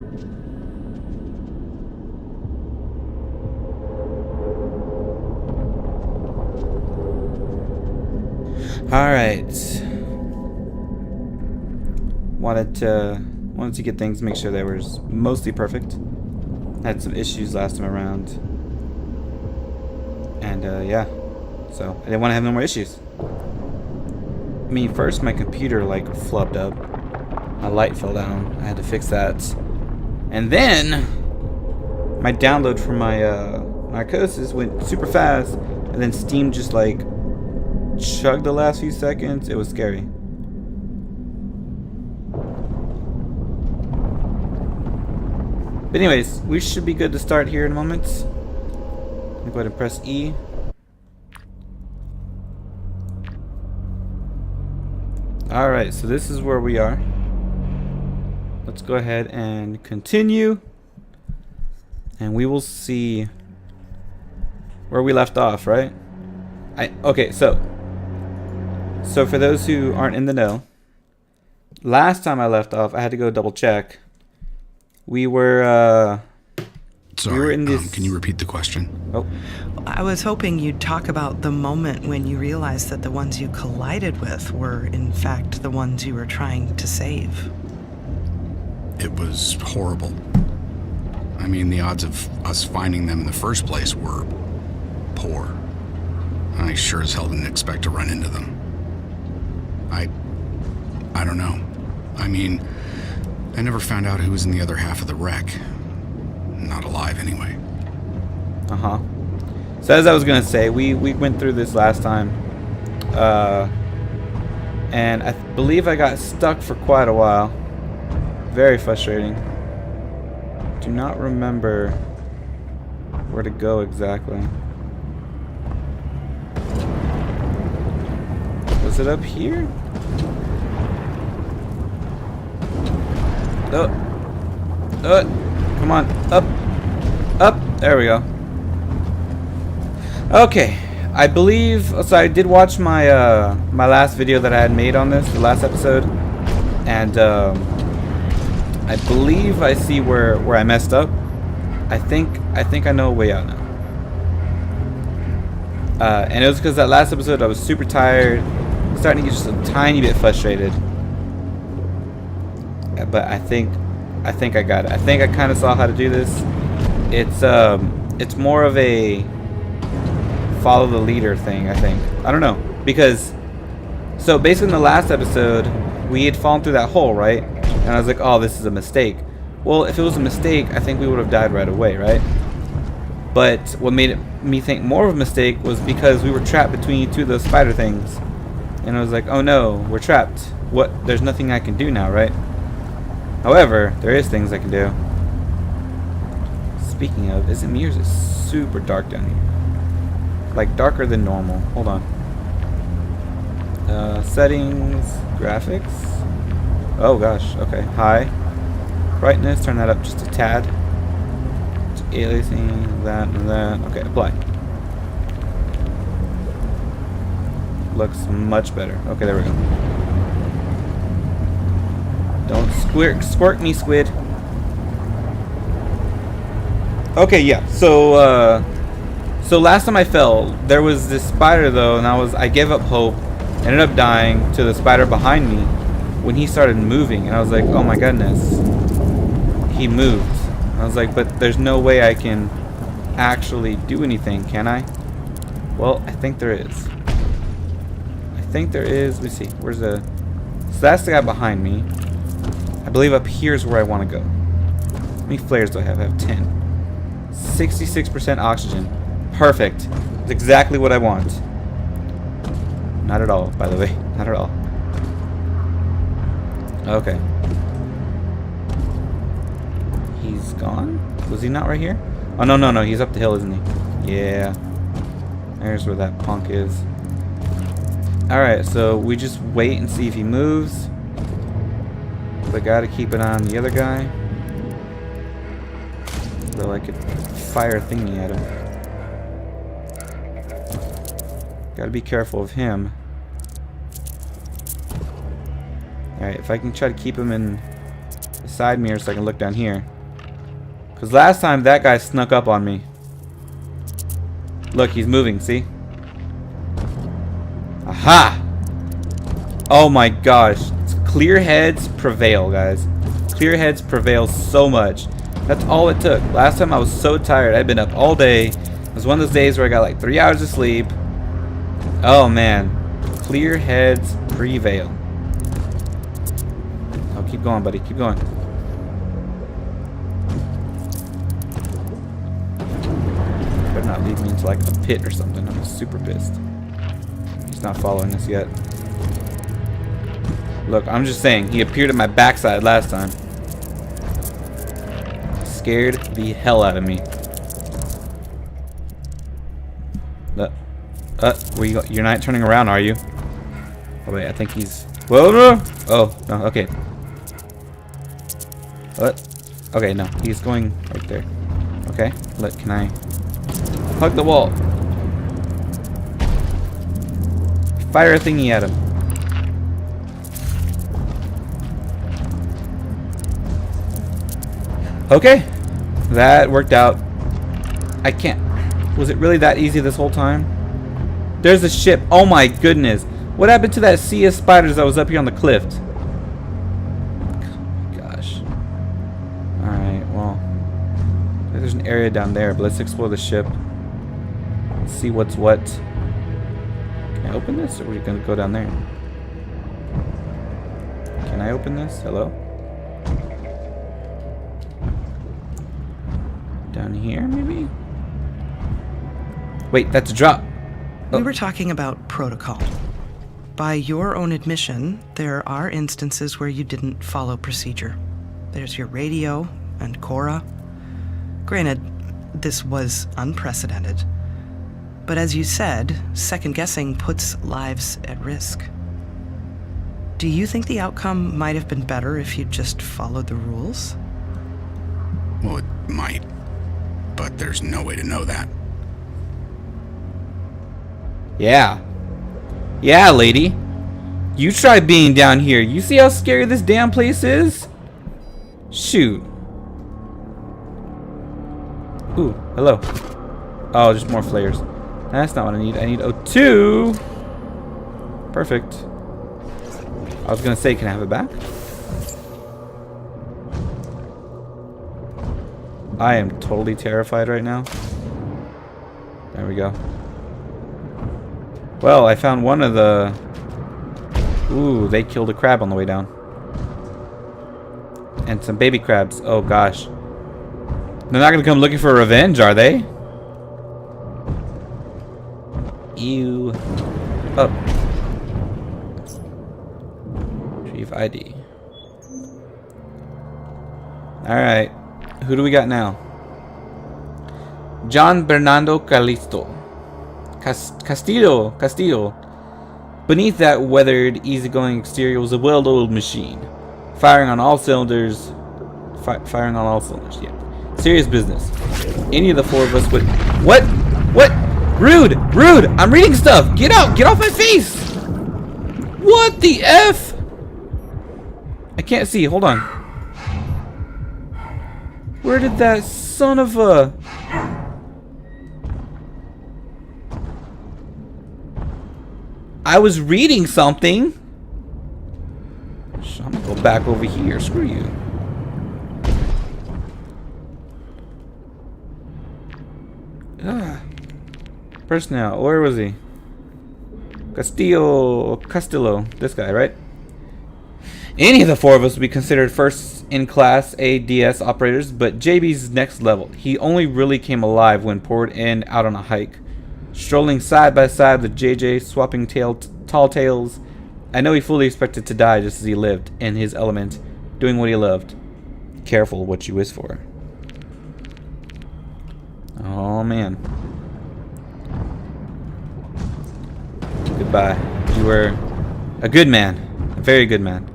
Alright. Wanted to get things, make sure they were mostly perfect. Had some issues last time around. And yeah. So I didn't want to have no more issues. I mean, first my computer like flubbed up. My light fell down. I had to fix that. And then my download for my Narcosis went super fast, and then Steam just like chugged the last few seconds. It was scary. But anyways, we should be good to start here in a moment. I'm gonna go ahead and press E. Alright, so this is where we are. Let's go ahead and continue. And we will see where we left off, right? Okay, so for those who aren't in the know, last time I left off, I had to go double check. We were Sorry, we were in this. can you repeat the question? Oh, I was hoping you'd talk about the moment when you realized that the ones you collided with were, in fact, the ones you were trying to save. It was horrible. I mean, the odds of us finding them in the first place were poor. I sure as hell didn't expect to run into them. I don't know. I mean, I never found out who was in the other half of the wreck. Not alive, anyway. uh-huh. So as I was gonna say, we went through this last time. And I believe I got stuck for quite a while. Very frustrating. Do not remember where to go exactly. Was it up here? Come on, up. There we go. Okay, I believe. So I did watch my my last video that I had made on this, the last episode, and I believe I see where I messed up. I think I know a way out now. And it was because that last episode I was super tired, starting to get just a tiny bit frustrated. But I think I got it. I think I kind of saw how to do this. It's more of a follow the leader thing, I think. I don't know, because so basically in the last episode we had fallen through that hole, right? And I was like, oh, this is a mistake. Well, if it was a mistake, I think we would have died right away, right? But what made me think more of a mistake was because we were trapped between two of those spider things. And I was like, oh no, we're trapped. What? There's nothing I can do now, right? However, there is things I can do. Speaking of, is it me or is it super dark down here? Like darker than normal. Hold on. Settings, graphics. Oh gosh, okay. High. Brightness, turn that up just a tad. Aliasing, that and that. Okay, apply. Looks much better. Okay, there we go. Don't squirt me, squid. Okay, yeah. So last time I fell, there was this spider though, and I gave up hope, ended up dying to the spider behind me when he started moving, and I was like, oh my goodness, he moved. I was like, but there's no way I can actually do anything, can I? Well, I think there is. Let me see. Where's the... So that's the guy behind me. I believe up here is where I want to go. How many flares do I have? I have 10. 66% oxygen. Perfect. That's exactly what I want. Not at all, by the way. Not at all. Okay. He's gone? Was he not right here? Oh, no. He's up the hill, isn't he? Yeah. There's where that punk is. Alright, so we just wait and see if he moves. But I gotta keep an eye on the other guy. Though I could fire a thingy at him. Gotta be careful of him. Alright, if I can try to keep him in the side mirror so I can look down here. Because last time that guy snuck up on me. Look, he's moving, see? Aha! Oh my gosh. Clear heads prevail, guys. Clear heads prevail so much. That's all it took. Last time I was so tired. I'd been up all day. It was one of those days where I got like 3 hours of sleep. Oh man. Clear heads prevail. Oh, keep going, buddy. Keep going. Better not lead me into like a pit or something. I'm super pissed. He's not following us yet. Look, I'm just saying, he appeared at my backside last time. Scared the hell out of me. Where you go? You're not turning around, are you? Oh wait, I think he's. Whoa, no! Oh no, okay. What? Okay, no, he's going right there. Okay, look, can I hug the wall? Fire a thingy at him. Okay, that worked out. I can't. Was it really that easy this whole time? There's a ship. Oh my goodness. What happened to that sea of spiders that was up here on the cliff? Gosh. Alright, well. There's an area down there, but let's explore the ship. Let's see what's what. Can I open this, or are we going to go down there? Can I open this? Hello? Down here, maybe? Wait, that's a drop. We were talking about protocol. By your own admission, there are instances where you didn't follow procedure. There's your radio and Cora. Granted, this was unprecedented. But as you said, second-guessing puts lives at risk. Do you think the outcome might have been better if you'd just followed the rules? Well, it might. But there's no way to know that. Yeah. Yeah, lady. You try being down here. You see how scary this damn place is? Shoot. Ooh, hello. Oh, just more flares. That's not what I need. I need O2. Perfect. I was gonna say, can I have it back? I am totally terrified right now. There we go. Well, I found one of the... Ooh, they killed a crab on the way down. And some baby crabs. Oh, gosh. They're not going to come looking for revenge, are they? Ew. Up. Retrieve ID. Alright. Who do we got now? John Bernardo Calisto. Castillo. Beneath that weathered, easygoing exterior was a well-oiled machine. Firing on all cylinders. Firing on all cylinders, yeah. Serious business. Any of the four of us would... What? What? Rude! Rude! I'm reading stuff! Get out! Get off my face! What the F? I can't see. Hold on. Where did that son of a... I was reading something. I'm gonna go back over here. Screw you. Personnel. Where was he? Castillo. This guy, right? Any of the four of us would be considered first-in-class ADS operators, but JB's next level. He only really came alive when poured in out on a hike. Strolling side by side with JJ, swapping tall tales. I know he fully expected to die just as he lived, in his element, doing what he loved. Careful what you wish for. Oh, man. Goodbye. You were a good man. A very good man.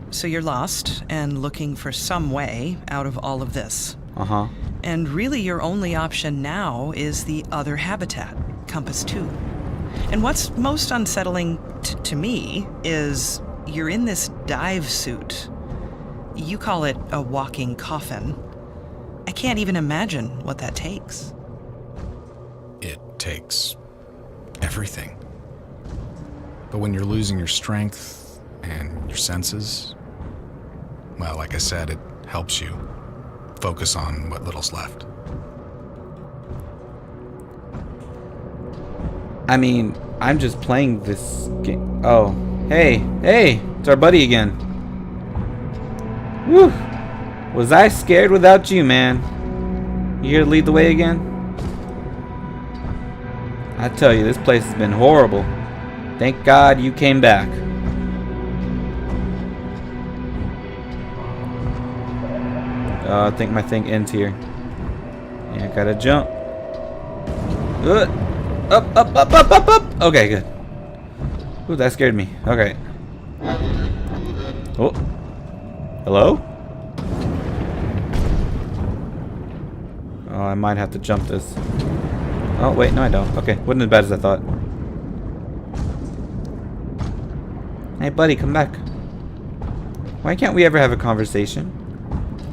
So you're lost and looking for some way out of all of this. And really your only option now is the other habitat, Compass 2. And what's most unsettling to me is you're in this dive suit. You call it a walking coffin. I can't even imagine what that takes. It takes everything. But when you're losing your strength and your senses, well, like I said, it helps you focus on what little's left. I mean, I'm just playing this game. Oh, hey, it's our buddy again. Whew. Was I scared without you, man? You here to lead the way again? I tell you, this place has been horrible. Thank God you came back. I think my thing ends here. Yeah, I gotta jump. Up. Okay, good. Ooh, that scared me. Okay. Oh. Hello? Oh, I might have to jump this. Oh, wait, no I don't. Okay, wasn't as bad as I thought. Hey, buddy, come back. Why can't we ever have a conversation?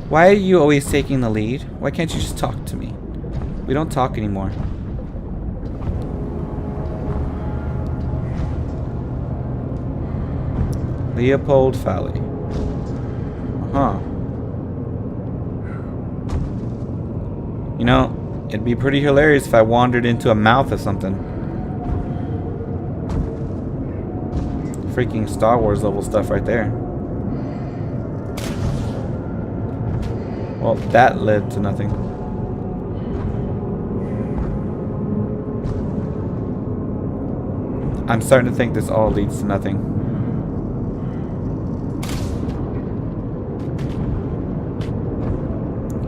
Why are you always taking the lead? Why can't you just talk to me? We don't talk anymore. Leopold Valley. Huh. You know, it'd be pretty hilarious if I wandered into a mouth or something. Freaking Star Wars level stuff right there. Well, that led to nothing. I'm starting to think this all leads to nothing.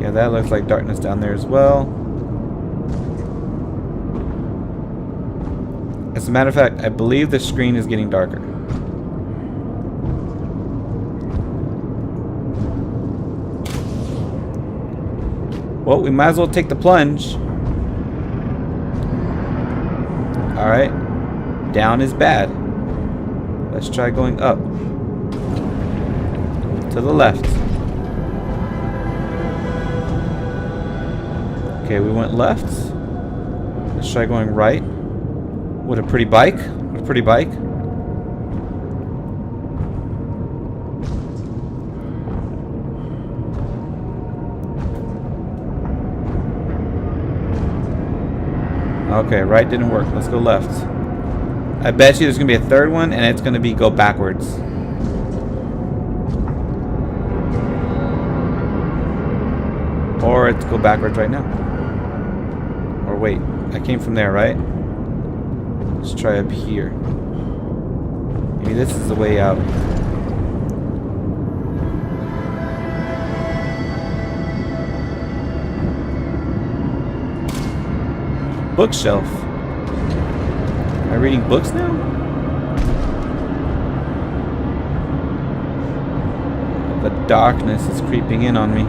Yeah, that looks like darkness down there as well. As a matter of fact, I believe the screen is getting darker. Well, we might as well take the plunge. Alright. Down is bad. Let's try going up. To the left. Okay, we went left. Let's try going right. What a pretty bike. What a pretty bike. Okay, right didn't work. Let's go left. I bet you there's going to be a third one, and it's going to be go backwards. Or it's go backwards right now. Or wait, I came from there, right? Let's try up here. Maybe this is the way out. Bookshelf. Am I reading books now? The darkness is creeping in on me.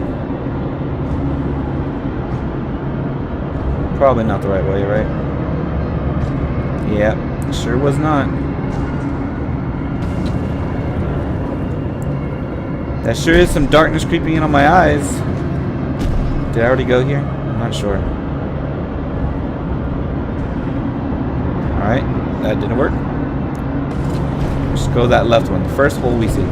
Probably not the right way, right? Yeah, sure was not. That sure is some darkness creeping in on my eyes. Did I already go here? I'm not sure. Alright, that didn't work. Just go that left one. The first hole we see.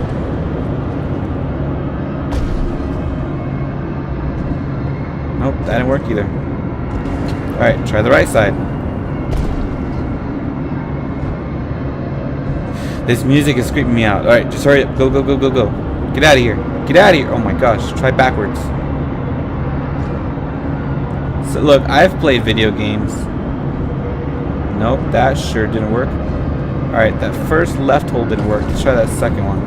Nope, that didn't work either. Alright, try the right side. This music is creeping me out. Alright, just hurry up. Go, go, go, go, go. Get out of here. Get out of here. Oh my gosh, try backwards. So look, I've played video games. Nope, that sure didn't work. Alright, that first left hole didn't work. Let's try that second one.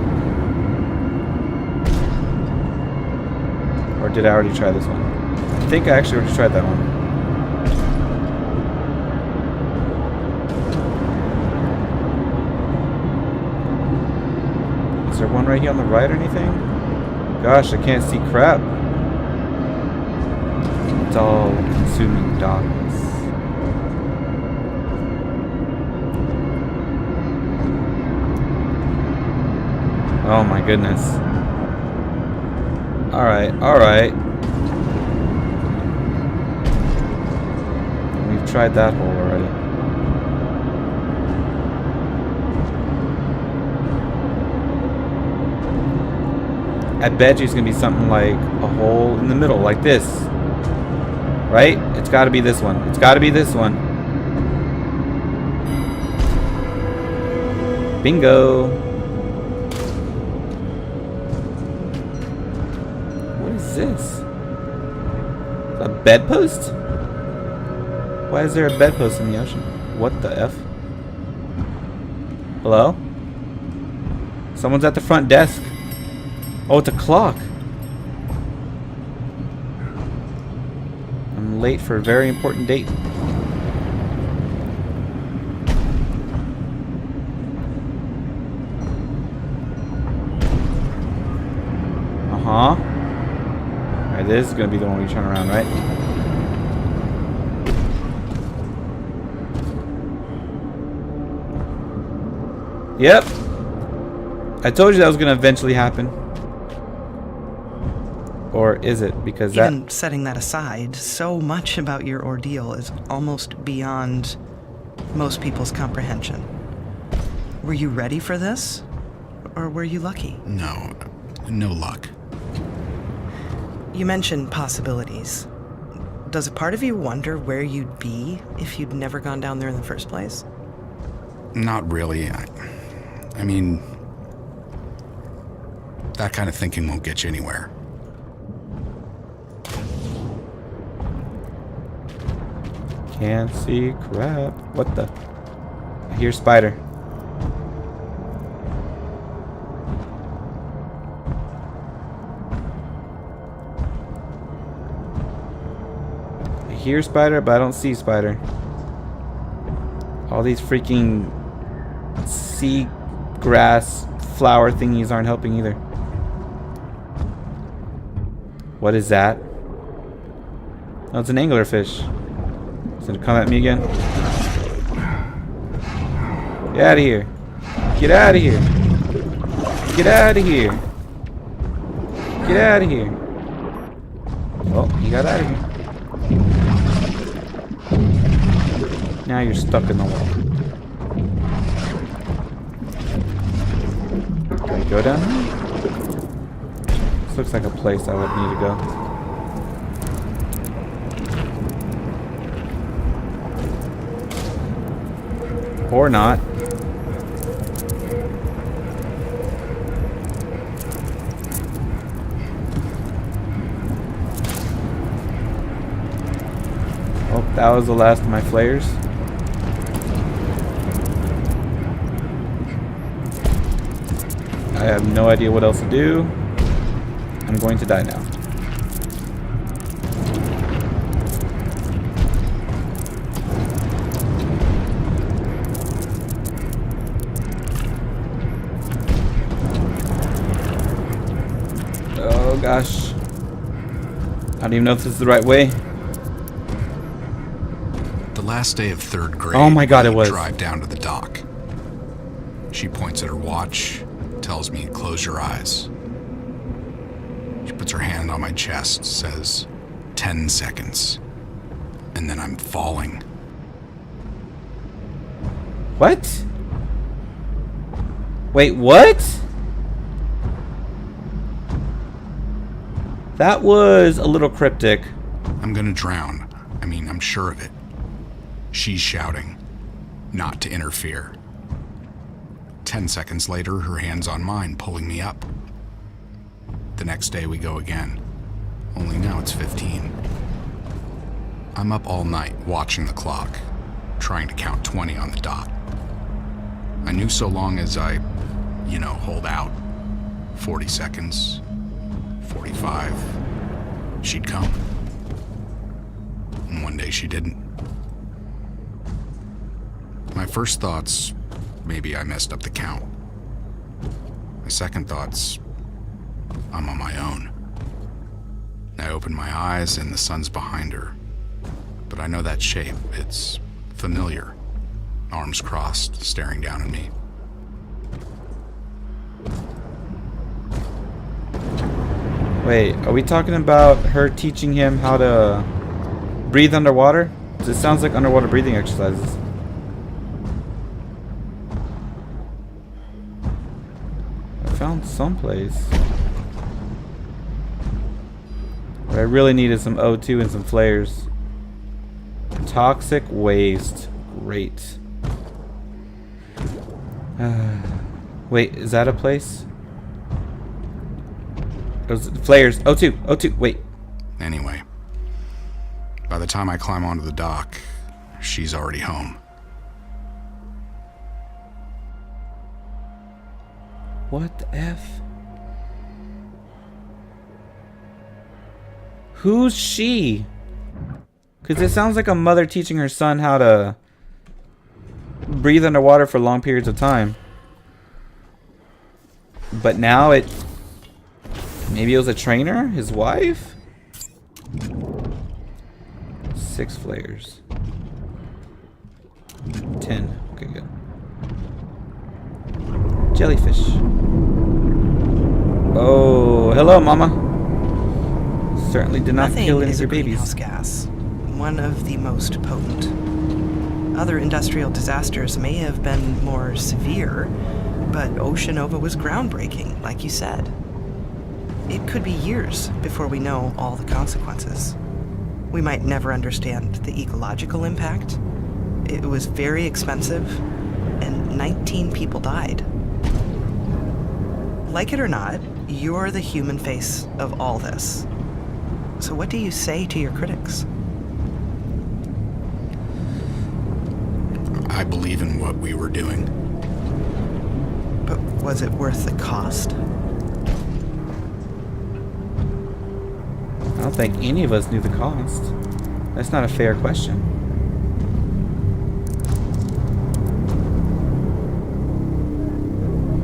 Or did I already try this one? I think I actually already tried that one. Is there one right here on the right or anything? Gosh, I can't see crap. It's all consuming darkness. Oh my goodness. Alright, alright. We've tried that hole already. I bet you it's gonna be something like a hole in the middle, like this. Right? It's gotta be this one. It's gotta be this one. Bingo. What is this? A bedpost? Why is there a bedpost in the ocean? What the F? Hello? Someone's at the front desk. Oh, it's a clock. I'm late for a very important date. Uh-huh. Alright, this is gonna be the one we turn around, right? Yep. I told you that was gonna eventually happen. Or is it? Because Even setting that aside, so much about your ordeal is almost beyond most people's comprehension. Were you ready for this? Or were you lucky? No. No luck. You mentioned possibilities. Does a part of you wonder where you'd be if you'd never gone down there in the first place? Not really. I mean, that kind of thinking won't get you anywhere. Can't see crap. What the? I hear spider. I hear spider, but I don't see spider. All these freaking sea grass flower thingies aren't helping either. What is that? Oh, it's an anglerfish. It's gonna come at me again. Get out of here. Get out of here. Get out of here. Get out of here. Oh, he got out of here. Now you're stuck in the wall. Can I go down here? This looks like a place I would need to go. Or not. Oh, that was the last of my flares. I have no idea what else to do. I'm going to die now. Oh gosh. I don't even know if this is the right way. The last day of 3rd grade. Oh my God, it was. Drive down to the dock. She points at her watch, tells me, close your eyes. She puts her hand on my chest, says, 10 seconds. And then I'm falling. What? Wait, what? That was a little cryptic. I'm gonna drown. I mean, I'm sure of it. She's shouting, not to interfere. 10 seconds later, her hand's on mine, pulling me up. The next day we go again. Only now it's 15. I'm up all night, watching the clock, trying to count 20 on the dot. I knew so long as I, hold out. 40 seconds, 45, she'd come. And one day she didn't. My first thoughts, maybe I messed up the count. My second thoughts, I'm on my own. I open my eyes and the sun's behind her. But I know that shape, it's familiar. Arms crossed, staring down at me. Wait, are we talking about her teaching him how to breathe underwater? This sounds like underwater breathing exercises. I found someplace. What I really need is some O2 and some flares. Toxic waste. Great. Wait, is that a place? Those flares. O2. O2. Wait. Anyway, by the time I climb onto the dock, she's already home. What the F? Who's she? Because it sounds like a mother teaching her son how to breathe underwater for long periods of time. But now it... Maybe it was a trainer? His wife? 6 flares. 10. Okay, good. Jellyfish. Oh, hello, Mama. Certainly did not kill any of your babies. Gas, one of the most potent. Other industrial disasters may have been more severe, but Oceanova was groundbreaking, like you said. It could be years before we know all the consequences. We might never understand the ecological impact. It was very expensive, and 19 people died. Like it or not, you're the human face of all this. So what do you say to your critics? I believe in what we were doing. But was it worth the cost? I don't think any of us knew the cost. That's not a fair question.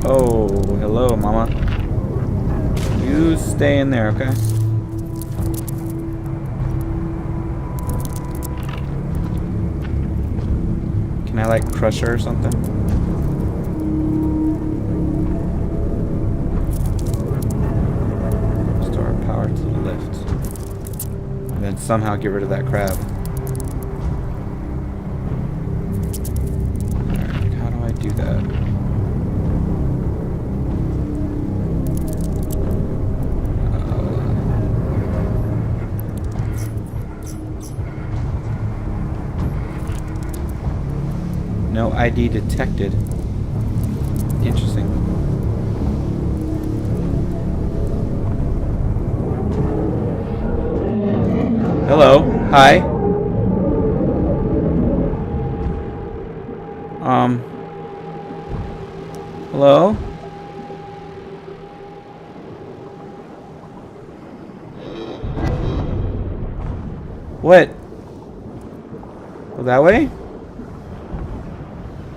Oh, hello, Mama. You stay in there, okay? Can I, like, crush her or something? Restore power to the lift. And then somehow get rid of that crab. Alright, how do I do that? No ID detected. Interesting. Hello. Hi. Hello? What? Go that way?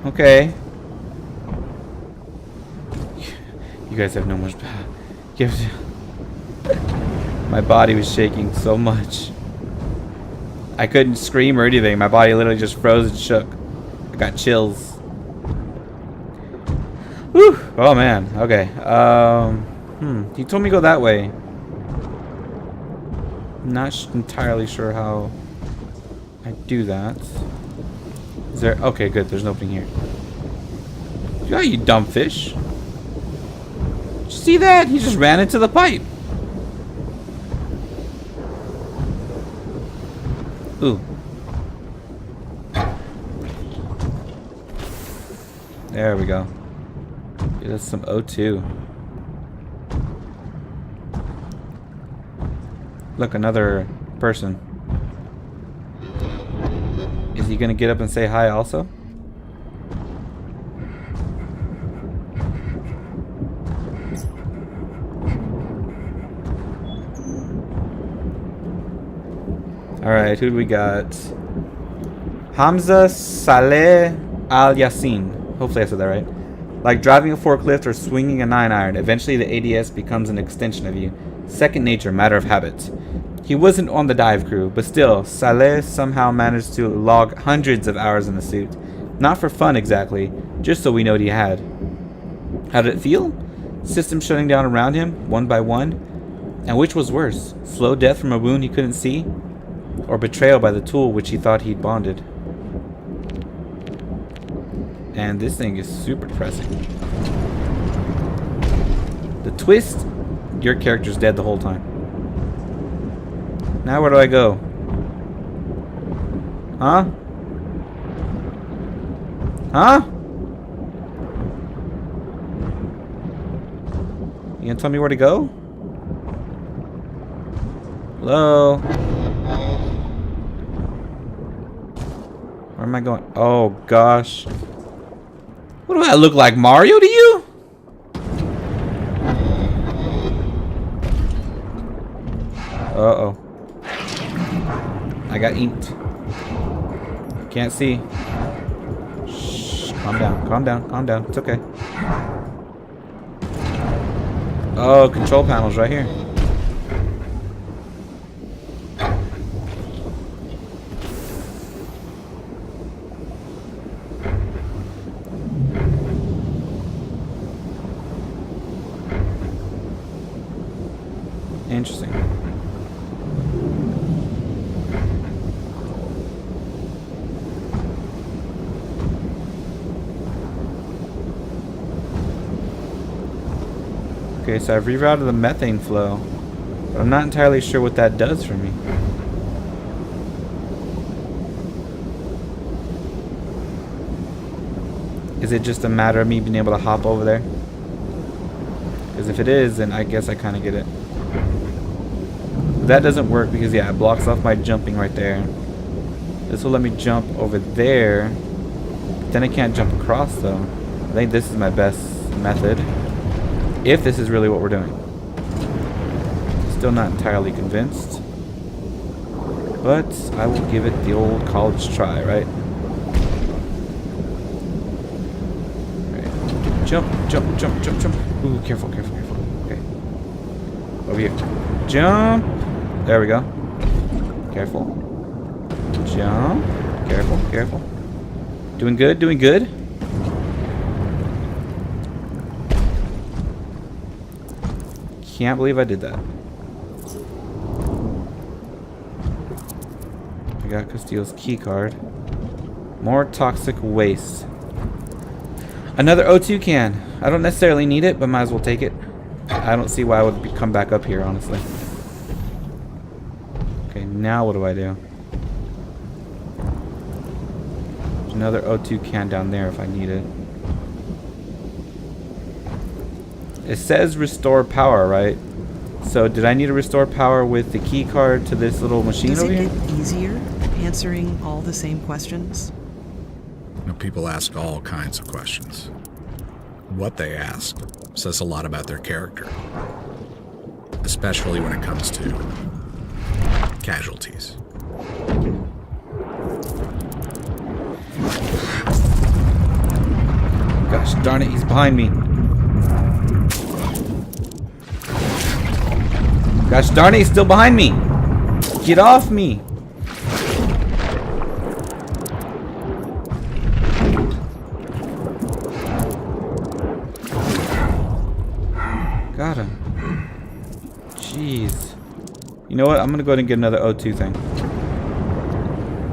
Okay. You guys have no much. My body was shaking so much. I couldn't scream or anything. My body literally just froze and shook. I got chills. Whew. Oh man. Okay. He told me to go that way. Not entirely sure how I do that. Is there? Okay, good. There's an opening here. Yeah, you dumb fish. Did you see that? He just ran into the pipe. Ooh. There we go. Get us some O2. Look, another person. Is he gonna get up and say hi also? Alright, who do we got? Hamza Saleh Al Yassin. Hopefully I said that right. Like driving a forklift or swinging a 9-iron, eventually the ADS becomes an extension of you. Second nature, matter of habit. He wasn't on the dive crew, but still, Saleh somehow managed to log hundreds of hours in the suit. Not for fun exactly, just so we know what he had. How did it feel? Systems shutting down around him, one by one. And which was worse? Slow death from a wound he couldn't see? Or betrayal by the tool which he thought he'd bonded? And this thing is super depressing. The twist, your character's dead the whole time. Now where do I go? Huh? Huh? You gonna tell me where to go? Hello? Where am I going? Oh gosh. What do I look like, Mario to you? Uh-oh. I got inked. Can't see. Shh. Calm down, calm down, calm down. It's okay. Oh, control panel's right here. Interesting. Okay, so I've rerouted the methane flow, but I'm not entirely sure what that does for me. Is it just a matter of me being able to hop over there? Because if it is, then I guess I kind of get it. That doesn't work because, yeah, it blocks off my jumping right there. This will let me jump over there. But then I can't jump across, though. I think this is my best method. If this is really what we're doing. Still not entirely convinced. But I will give it the old college try, right? Right. Jump, jump, jump, jump, jump. Ooh, careful, careful, careful. Okay. Over here. Jump. There we go. Careful. Jump. Careful, careful. Doing good, doing good. Can't believe I did that. I got Castillo's key card. More toxic waste. Another O2 can. I don't necessarily need it, but might as well take it. I don't see why I would come back up here, honestly. Okay, now what do I do? There's another O2 can down there if I need it. It says restore power, right? So did I need to restore power with the key card to this little machine over here? Does it get easier answering all the same questions? You know, people ask all kinds of questions. What they ask says a lot about their character, especially when it comes to casualties. Gosh darn it, he's behind me. Gosh darn it, he's still behind me. Get off me. Got him. Jeez. You know what? I'm gonna go ahead and get another O2 thing.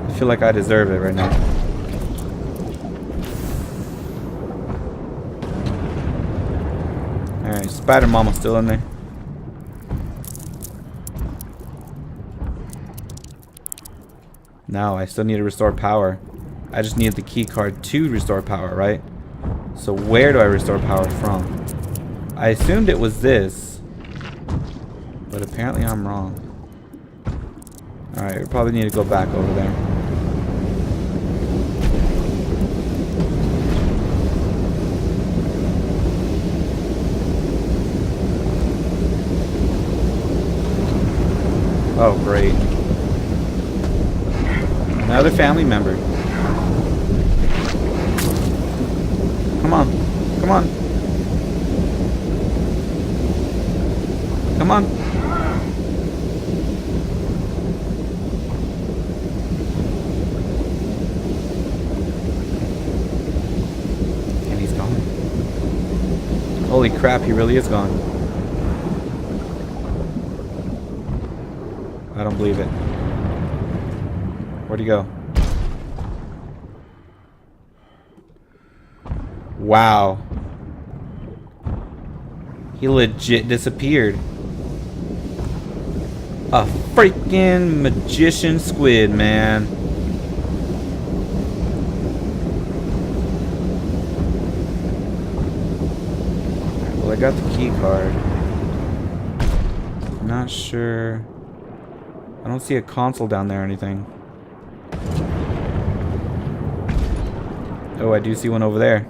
I feel like I deserve it right now. Alright, Spider Mama's still in there. No, I still need to restore power. I just need the key card to restore power, right? So where do I restore power from? I assumed it was this, but apparently I'm wrong. Alright, we probably need to go back over there. Oh, great. Another family member. Come on. Come on. Come on. And he's gone. Holy crap, he really is gone. don't believe it. Where'd he go? Wow. He legit disappeared. A freaking magician squid, man. Well, I got the key card. Not sure. I don't see a console down there or anything. Oh, I do see one over there.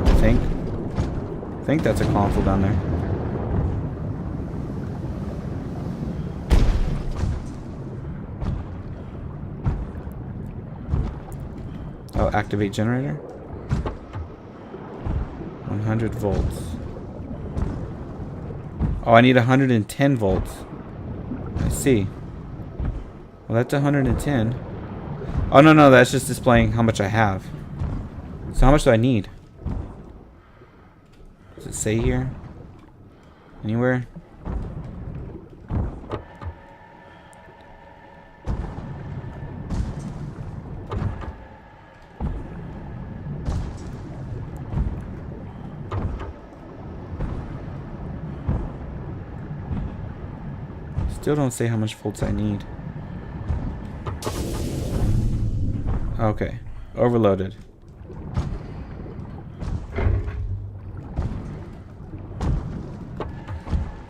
I think that's a console down there. Oh, activate generator. 100 volts. Oh, I need 110 volts. I see. Well, that's 110. Oh, no, that's just displaying how much I have. So how much do I need? Does it say here? Anywhere? Still don't say how much volts I need. Okay. Overloaded.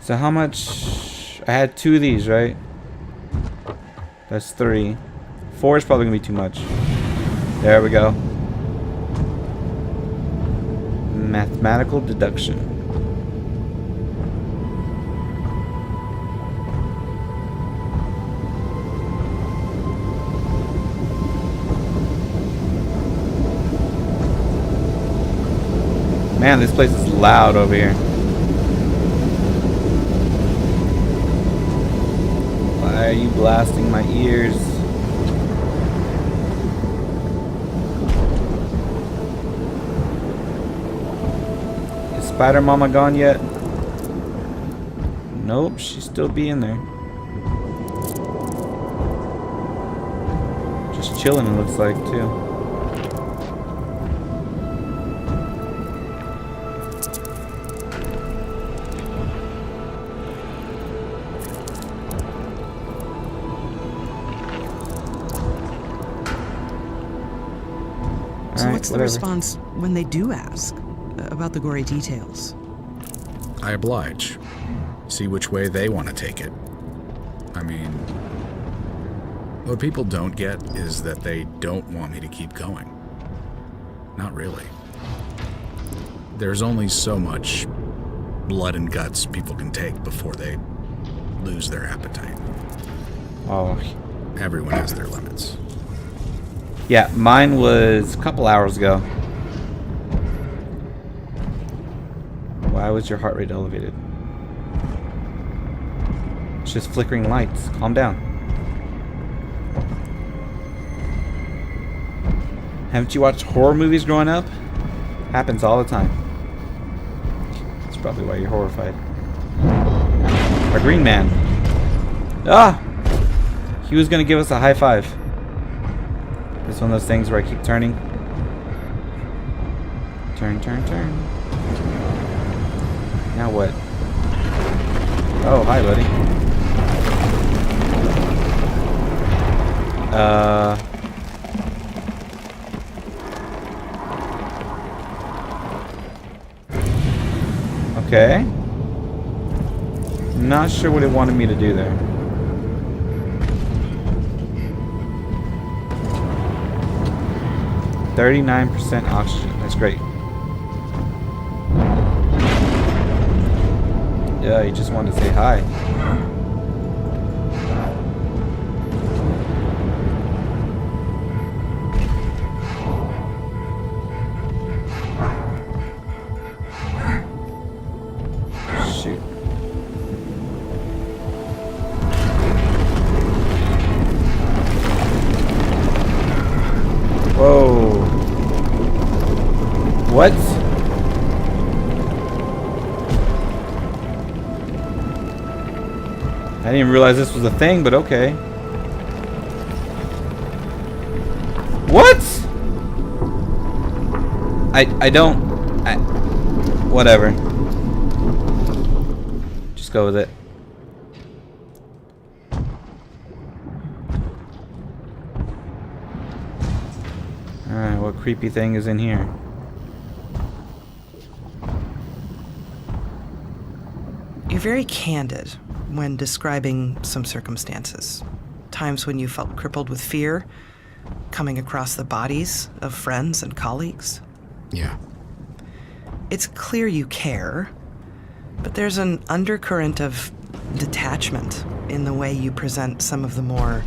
So how much... I had 2 of these, right? That's 3. 4 is probably going to be too much. There we go. Mathematical deduction. Man, this place is loud over here. Why are you blasting my ears? Is Spider Mama gone yet? Nope, she's still being there. Just chilling, it looks like, too. So what's the response when they do ask about the gory details? I oblige. See which way they want to take it. I mean, what people don't get is that they don't want me to keep going. Not really. There's only so much blood and guts people can take before they lose their appetite. Oh. Everyone has their limits. Yeah, mine was a couple hours ago. Why was your heart rate elevated? It's just flickering lights. Calm down. Haven't you watched horror movies growing up? Happens all the time. That's probably why you're horrified. Our green man. Ah! He was gonna give us a high five. It's one of those things where I keep turning. Turn, turn, turn. Now what? Oh, hi, buddy. Okay. Not sure what it wanted me to do there. %39 oxygen. That's great. Yeah, he just wanted to say hi. Shoot. Whoa. What? didn't even realize this was a thing, but okay. What? I don't... whatever. Just go with it. Alright, what creepy thing is in here? You're very candid when describing some circumstances. Times when you felt crippled with fear, coming across the bodies of friends and colleagues. Yeah. It's clear you care, but there's an undercurrent of detachment in the way you present some of the more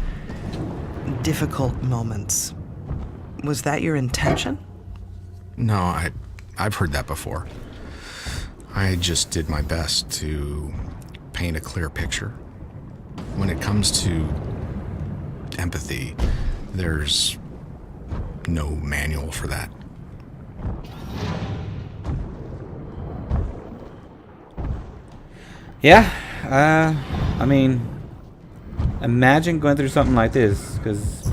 difficult moments. Was that your intention? No, I've heard that before. I just did my best to paint a clear picture. When it comes to empathy, there's no manual for that. Yeah, I mean, imagine going through something like this, because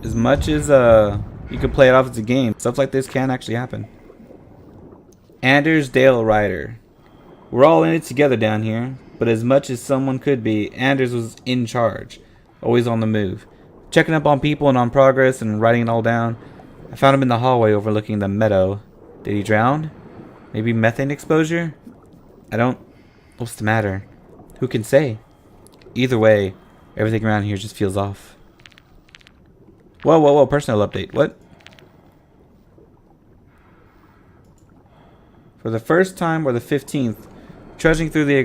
as much as you could play it off as a game, stuff like this can actually happen. Anders Dale Ryder. We're all in it together down here, but as much as someone could be, Anders was in charge, always on the move, checking up on people and on progress and writing it all down. I found him in the hallway overlooking the meadow. Did he drown? Maybe methane exposure? What's the matter? Who can say? Either way, everything around here just feels off. Whoa, personal update. What? For the first time or the 15th, trudging through the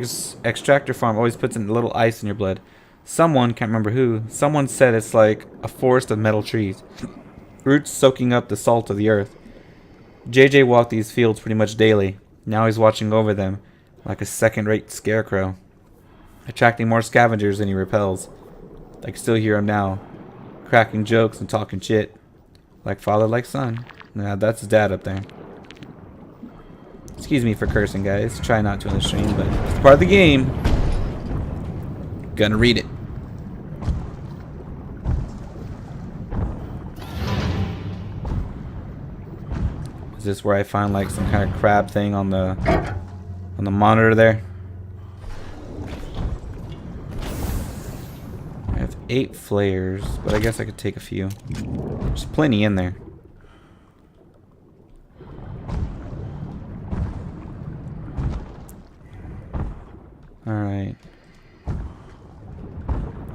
extractor farm always puts a little ice in your blood. Someone, can't remember who, someone said it's like a forest of metal trees. Roots soaking up the salt of the earth. JJ walked these fields pretty much daily. Now he's watching over them, like a second-rate scarecrow, attracting more scavengers than he repels. I can still hear him now, cracking jokes and talking shit. Like father, like son. Nah, that's his dad up there. Excuse me for cursing, guys. Try not to in the stream, but it's part of the game. Gonna read it. Is this where I find like some kind of crab thing on the monitor there? I have 8 flares, but I guess I could take a few. There's plenty in there. Alright.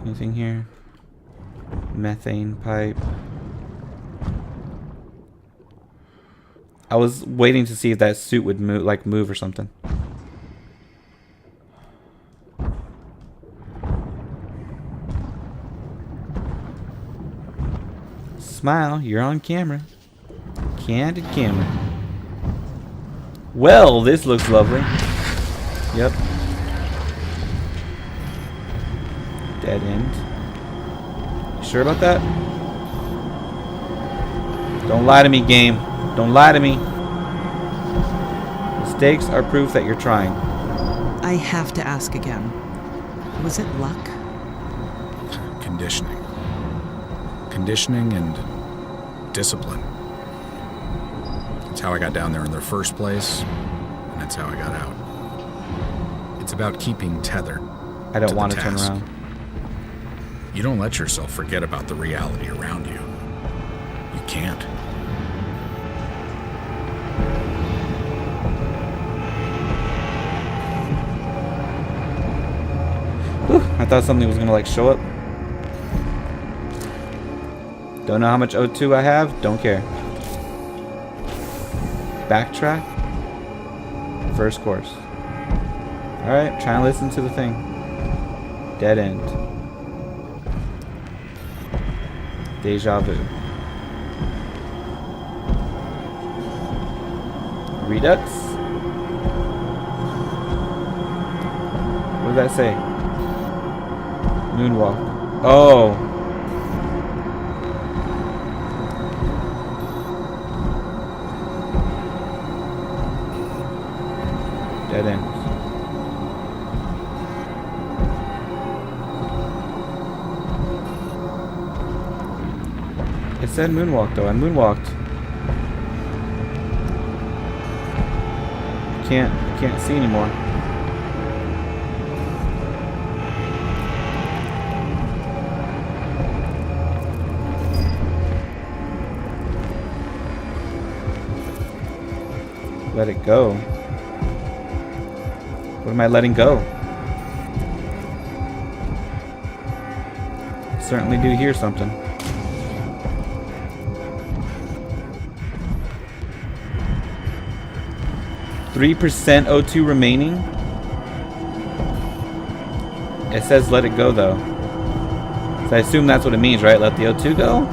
Anything here? Methane pipe. I was waiting to see if that suit would move or something. Smile, you're on camera. Candid camera. Well, this looks lovely. Yep. Dead end. You sure about that? Don't lie to me, game. Don't lie to me. Mistakes are proof that you're trying. I have to ask again. Was it luck? Conditioning. Conditioning and discipline. That's how I got down there in the first place, and that's how I got out. It's about keeping tethered. I don't want to turn task. around. You don't let yourself forget about the reality around you. You can't. Whew, I thought something was gonna like show up. Don't know how much O2 I have. Don't care. Backtrack. First course. Alright, trying to listen to the thing. Dead end. Deja vu. Redux? What did that say? Moonwalk. Oh. Dead end. said moonwalk though. I moonwalked. I can't see anymore. Let it go. What am I letting go? Certainly do hear something. %3 O2 remaining. It says let it go though. So I assume that's what it means, right? Let the O2 go?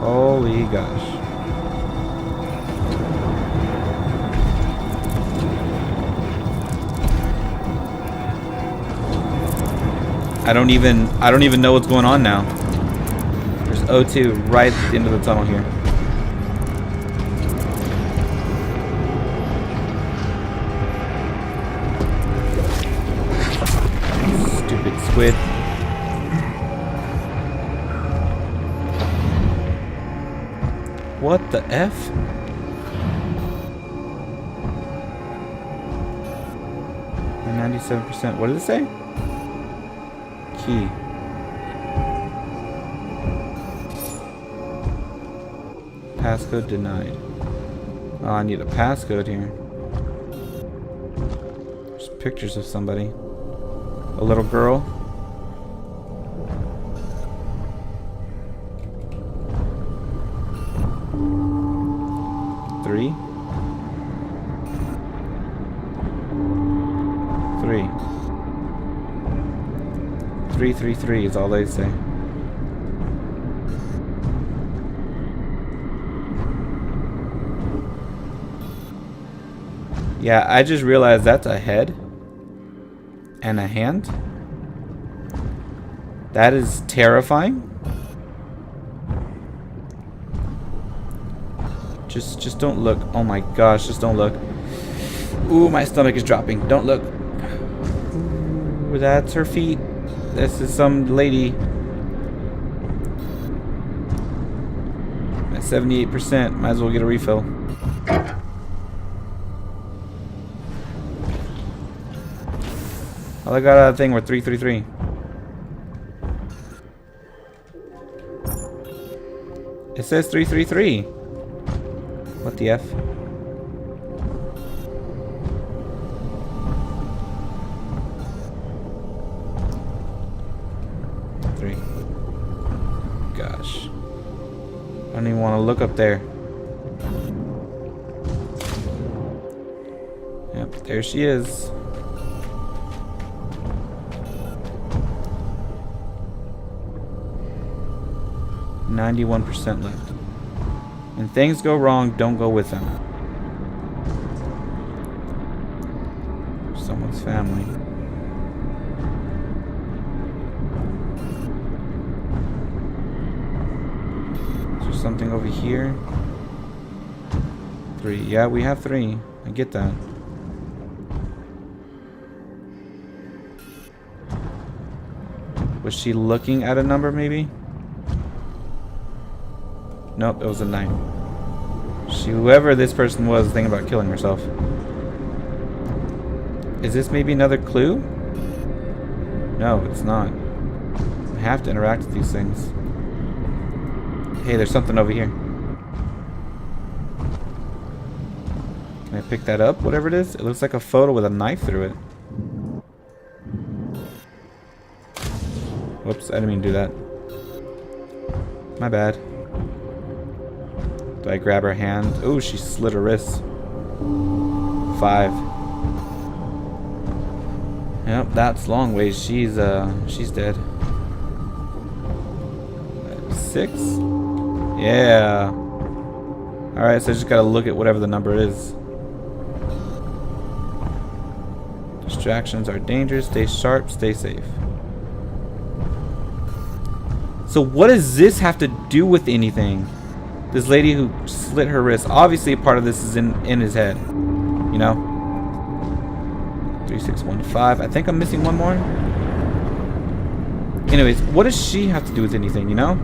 Holy gosh. I don't even know what's going on now. There's O2 right at the end of the tunnel here. Stupid squid. What the F? And 97%. What did it say? Key. Passcode denied. Oh, I need a passcode here. There's pictures of somebody. A little girl. Three. 333 is all they say. Yeah, I just realized that's a head and a hand. That is terrifying. Just don't look. Oh my gosh, just don't look. Ooh, my stomach is dropping. Don't look. Ooh, that's her feet. This is some lady. At 78%. Might as well get a refill. All I got out of the thing were 333. It says 333. What the F? Gosh. I don't even want to look up there. Yep, there she is. %91 left. When things go wrong, don't go with them. Someone's family. Something over here. 3. Yeah, we have 3. I get that. Was she looking at a number maybe? Nope, it was a 9. Whoever this person was thinking about killing herself. Is this maybe another clue? No, it's not. I have to interact with these things. Hey, there's something over here. Can I pick that up? Whatever it is? It looks like a photo with a knife through it. Whoops, I didn't mean to do that. My bad. Do I grab her hand? Oh, she slit her wrist. 5. Yep, that's long ways. She's dead. 6. Yeah. Alright, so I just gotta look at whatever the number is. Distractions are dangerous. Stay sharp. Stay safe. So what does this have to do with anything? This lady who slit her wrist. Obviously a part of this is in his head. You know? 3615. I think I'm missing one more. Anyways, what does she have to do with anything, you know?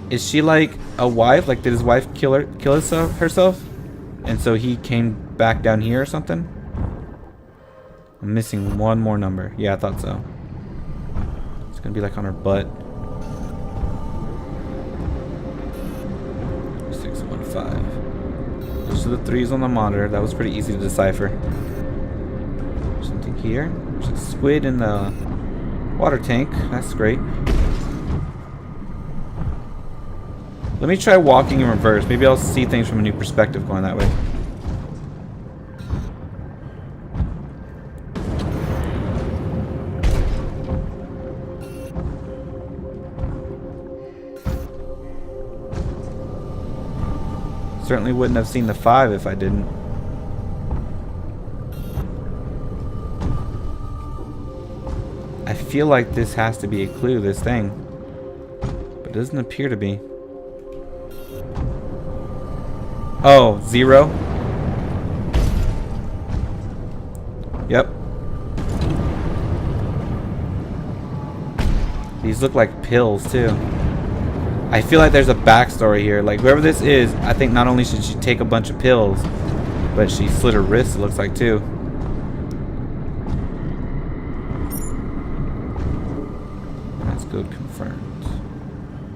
Is she like a wife? Like, did his wife kill herself? And so he came back down here or something? I'm missing one more number. Yeah, I thought so. It's gonna be like on her butt. 615. Those are the 3s on the monitor. That was pretty easy to decipher. Something here. There's a squid in the water tank. That's great. Let me try walking in reverse. Maybe I'll see things from a new perspective going that way. Certainly wouldn't have seen the 5 if I didn't. I feel like this has to be a clue, this thing. But it doesn't appear to be. Oh, 0? Yep. These look like pills, too. I feel like there's a backstory here. Like, whoever this is, I think not only should she take a bunch of pills, but she slit her wrist, it looks like, too. That's good, confirmed.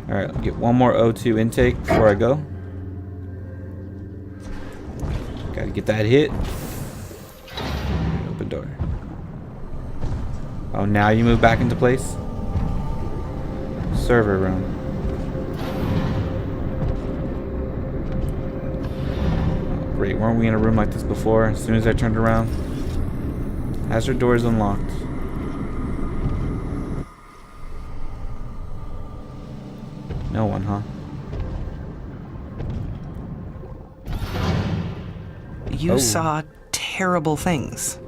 Alright, I'll get one more O2 intake before I go. Gotta get that hit. Open door. Oh, now you move back into place? Server room. Oh, great, weren't we in a room like this before? As soon as I turned around. Hazard door is unlocked. No one, huh? You saw terrible things.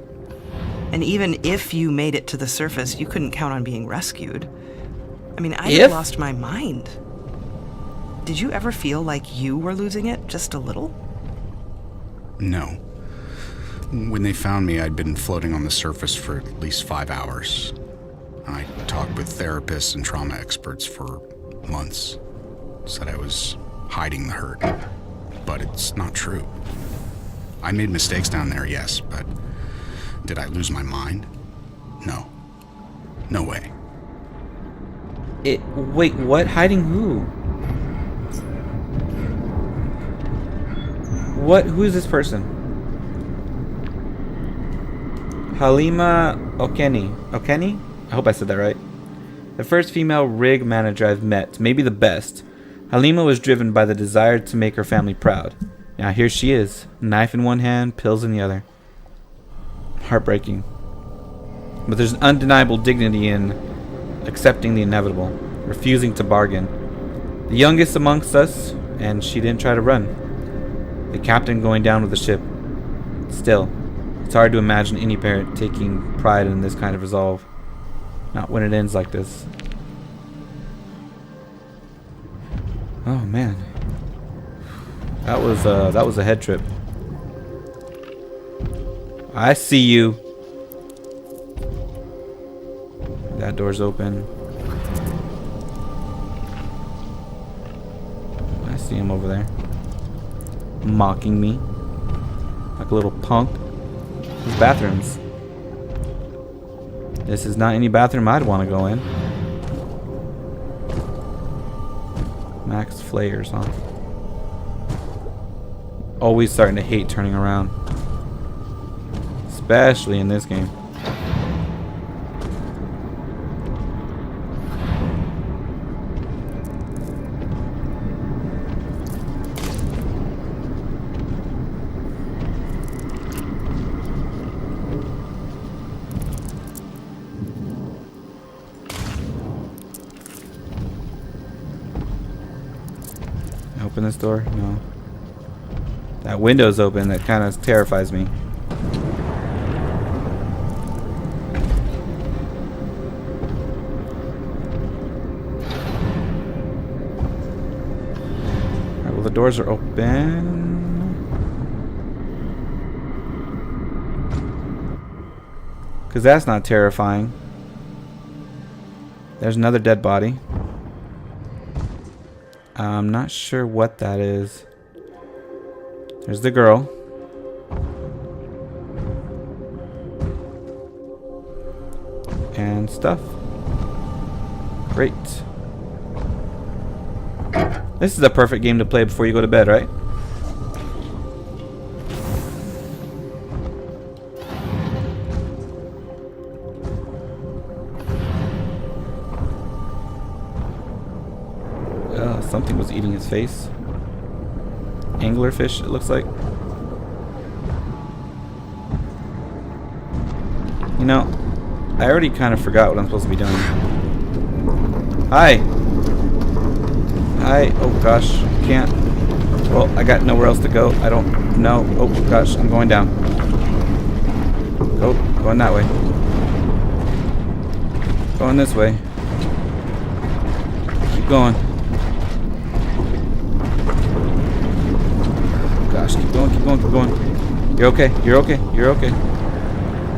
And even if you made it to the surface, you couldn't count on being rescued. I mean, I had lost my mind. Did you ever feel like you were losing it just a little? No. When they found me, I'd been floating on the surface for at least 5 hours. I talked with therapists and trauma experts for months. Said I was hiding the hurt. But it's not true. I made mistakes down there, yes, but did I lose my mind? No. No way. Wait, what? Hiding who? What? Who is this person? Halima Okeni. Okeni? I hope I said that right. The first female rig manager I've met, maybe the best. Halima was driven by the desire to make her family proud. Now here she is, knife in one hand, pills in the other. Heartbreaking. But there's an undeniable dignity in accepting the inevitable, refusing to bargain. The youngest amongst us, and she didn't try to run. The captain going down with the ship. Still, it's hard to imagine any parent taking pride in this kind of resolve. Not when it ends like this. Oh man. That was a head trip. I see you. That door's open. I see him over there. Mocking me. Like a little punk. These bathrooms. This is not any bathroom I'd want to go in. Max flares, huh? Always starting to hate turning around. Especially in this game. Open this door? No. That window's open. That kind of terrifies me. Alright, well, the doors are open. Because that's not terrifying. There's another dead body. I'm not sure what that is. There's the girl. And stuff. Great. This is a perfect game to play before you go to bed, right? Something was eating his face. Anglerfish, it looks like. You know, I already kind of forgot what I'm supposed to be doing. Hi. Hi. Oh gosh, can't. Well, I got nowhere else to go. I don't know. Oh gosh, I'm going down. Oh, going that way. Going this way. Keep going. Gosh, keep going, keep going, keep going. You're okay, you're okay, you're okay.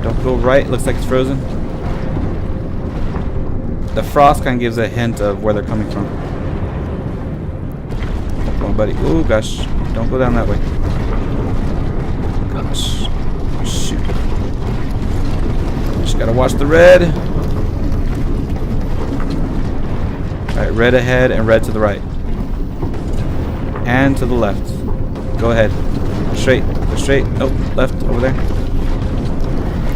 Don't go right, looks like it's frozen. The frost kind of gives a hint of where they're coming from. Come on, buddy. Oh gosh, don't go down that way. Gosh, shoot. Just gotta watch the red. Alright, red ahead and red to the right. And to the left. Go ahead. Straight. Go straight. Nope. Left. Over there.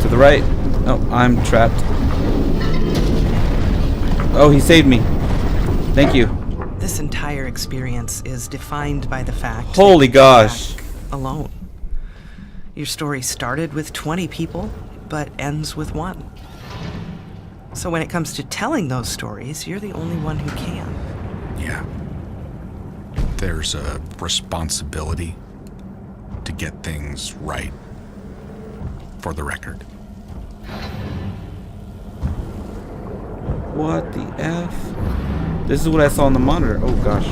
To the right. Nope. I'm trapped. Oh, he saved me. Thank you. This entire experience is defined by the fact Holy that you're gosh. back alone. Your story started with 20 people, but ends with 1. So when it comes to telling those stories, you're the only one who can. Yeah. There's a responsibility to get things right for the record. What the F? This is what I saw on the monitor. Oh gosh.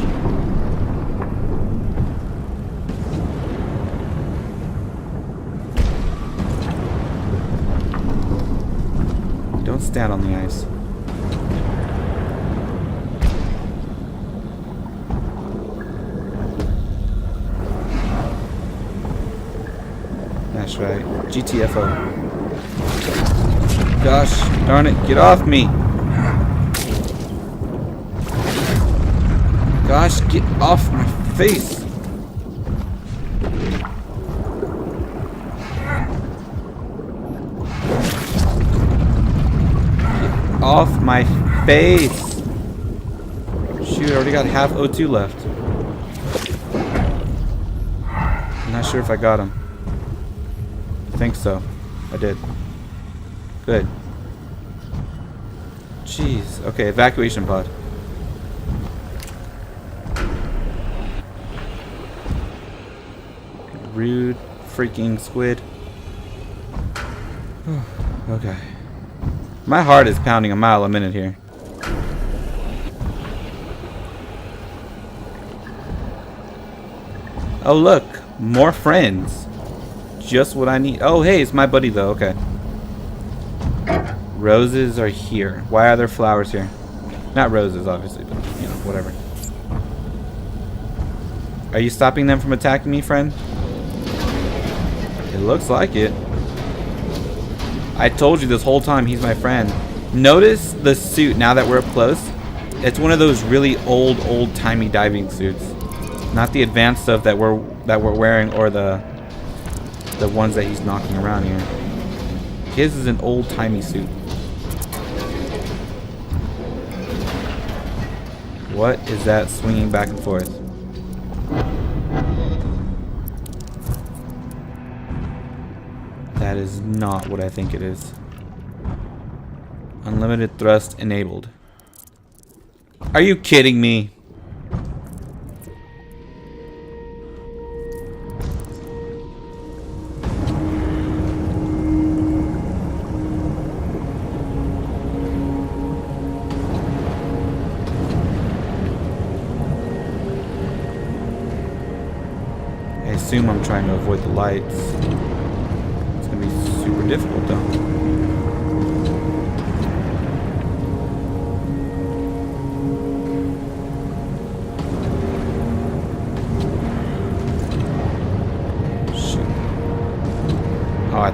Don't stand on the ice. That's right. GTFO. Gosh, darn it. Get off me. Gosh, get off my face. Get off my face. Shoot, I already got half O2 left. I'm not sure if I got him. I think so. I did. Good. Jeez. Okay, evacuation pod. Rude freaking squid. Okay. My heart is pounding a mile a minute here. Oh look, more friends. Just what I need. Oh hey, it's my buddy though. Okay. Roses are here. Why are there flowers here? Not roses, obviously, but you know, whatever. Are you stopping them from attacking me, friend? It looks like it. I told you this whole time he's my friend. Notice the suit now that we're up close. It's one of those really old-timey diving suits. Not the advanced stuff that we're wearing, or the ones that he's knocking around here. His is an old-timey suit. What is that swinging back and forth? That is not what I think it is. Unlimited thrust enabled. Are you kidding me? I assume I'm trying to avoid the lights. It's gonna be super difficult though.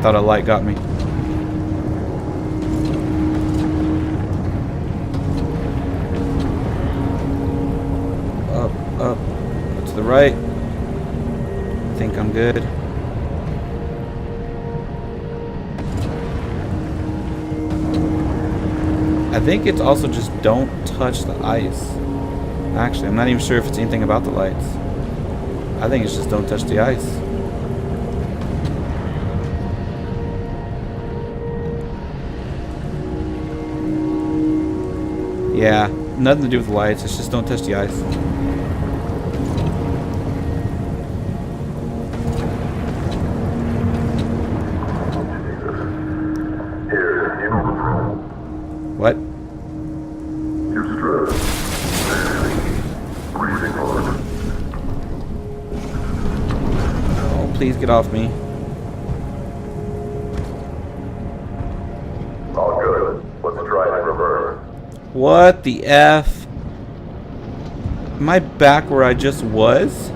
thought a light got me. Up. Go to the right. I think I'm good. I think it's also just don't touch the ice. Actually, I'm not even sure if it's anything about the lights. I think it's just don't touch the ice. Yeah, nothing to do with the lights. It's just don't touch the ice. What? You're stressed. Breathing hard. Oh, please get off me. All good. Let's try in reverse. What the F? Am I back where I just was?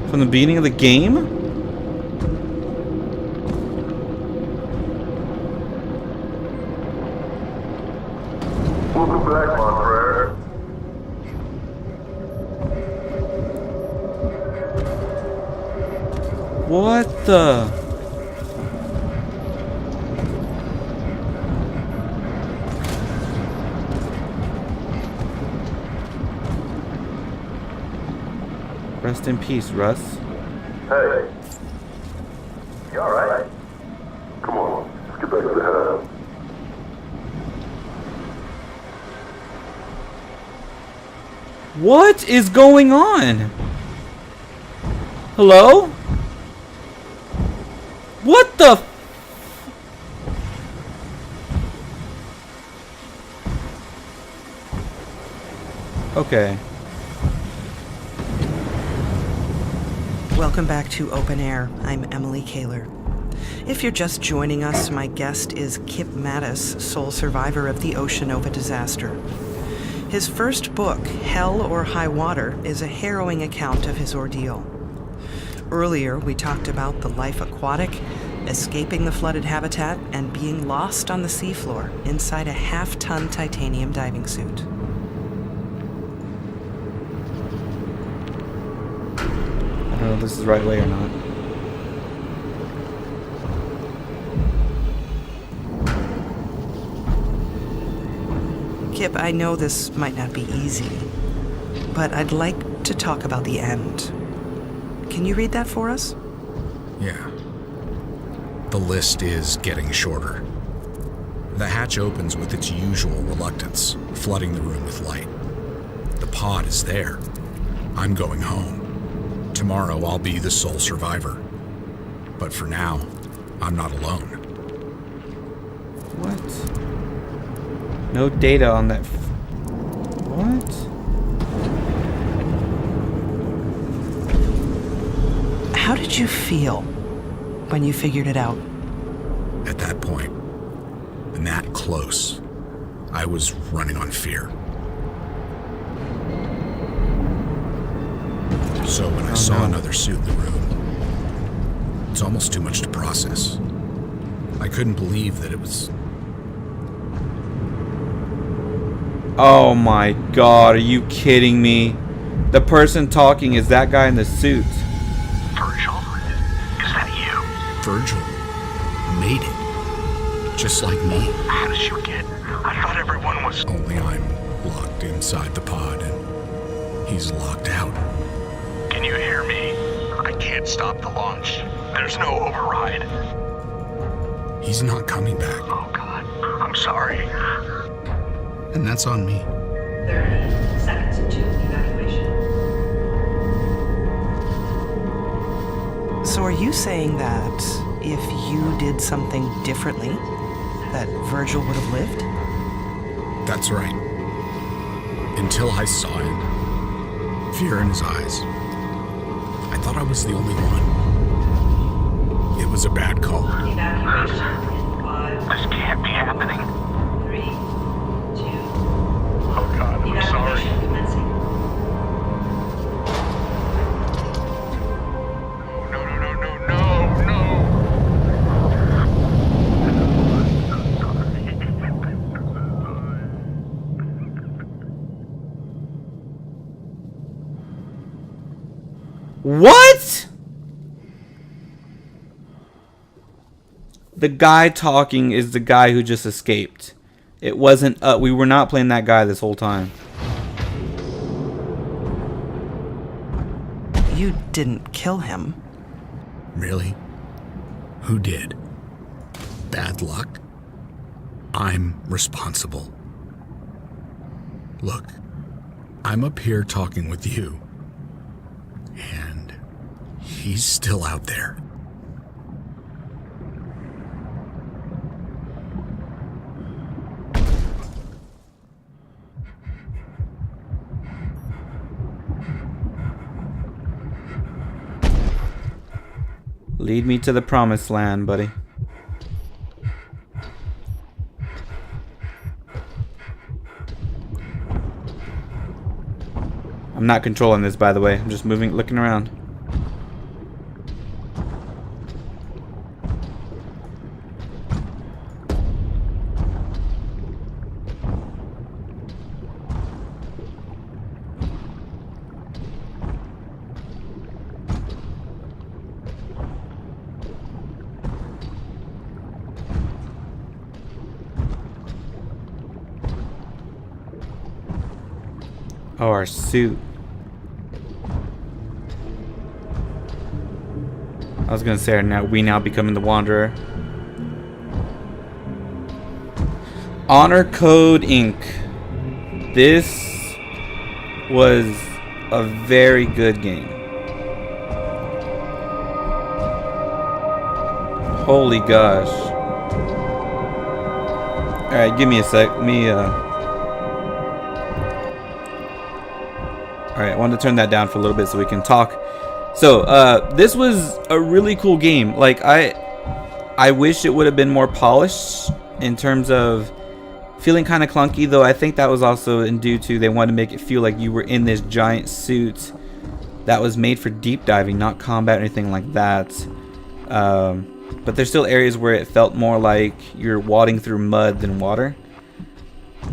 From the beginning of the game? Welcome back, my friend. What the? Rest in peace, Russ. Hey. You alright? Come on, let's get back to the house. What is going on? Hello? What the f- Okay. Welcome back to Open Air. I'm Emily Kaler. If you're just joining us, my guest is Kip Mattis, sole survivor of the Ocean Nova disaster. His first book, Hell or High Water, is a harrowing account of his ordeal. Earlier, we talked about the life aquatic, escaping the flooded habitat, and being lost on the seafloor inside a half-ton titanium diving suit. I don't know if this is the right way or not. Kip, I know this might not be easy, but I'd like to talk about the end. Can you read that for us? Yeah. The list is getting shorter. The hatch opens with its usual reluctance, flooding the room with light. The pod is there. I'm going home. Tomorrow I'll be the sole survivor. But for now, I'm not alone. What? No data on that. What? How did you feel when you figured it out? At that point, and that close, I was running on fear. So when I saw another suit in the room, it's almost too much to process. I couldn't believe that it was... Oh my god, are you kidding me? The person talking is that guy in the suit. Virgil? Is that you? Virgil made it. Just like me. How did you get? I thought everyone was... Only I'm locked inside the pod and he's locked out. Can you hear me? I can't stop the launch. There's no override. He's not coming back. Oh God, I'm sorry. And that's on me. 30 seconds to evacuation. So are you saying that if you did something differently, that Virgil would have lived? That's right. Until I saw it. Fear in his eyes. I thought I was the only one. It was a bad call. Evacuation in 5, This can't be happening. 3, 2. Oh God, I'm sorry. Evacuation commencing. No. What? The guy talking is the guy who just escaped. It wasn't, we were not playing that guy this whole time. You didn't kill him. Really? Who did? Bad luck? I'm responsible. Look, I'm up here talking with you, and he's still out there. Lead me to the promised land, buddy. I'm not controlling this, by the way. I'm just moving, looking around. Oh, our suit. I was gonna say, we now becoming the Wanderer. Honor Code Inc. This was a very good game. Holy gosh. Alright, give me a sec. Let me, Alright, I wanted to turn that down for a little bit so we can talk. So, this was a really cool game. Like, I wish it would have been more polished in terms of feeling kind of clunky, though I think that was also due to they wanted to make it feel like you were in this giant suit that was made for deep diving, not combat or anything like that. But there's still areas where it felt more like you're wading through mud than water.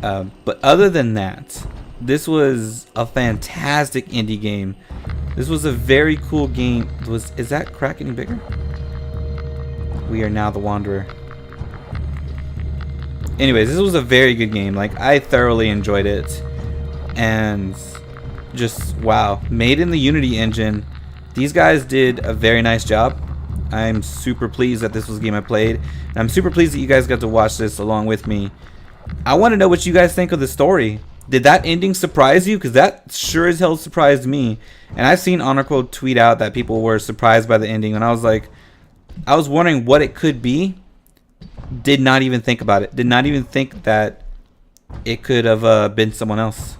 But other than that, this was a fantastic indie game. This was a very cool game. Is that crack any bigger? We are now the Wanderer. Anyways, this was a very good game. Like, I thoroughly enjoyed it. And just, wow. Made in the Unity engine. These guys did a very nice job. I'm super pleased that this was a game I played. And I'm super pleased that you guys got to watch this along with me. I want to know what you guys think of the story. Did that ending surprise you? Because that sure as hell surprised me. And I've seen Honor Code tweet out that people were surprised by the ending. And I was like, I was wondering what it could be. Did not even think about it. Did not even think that it could have been someone else.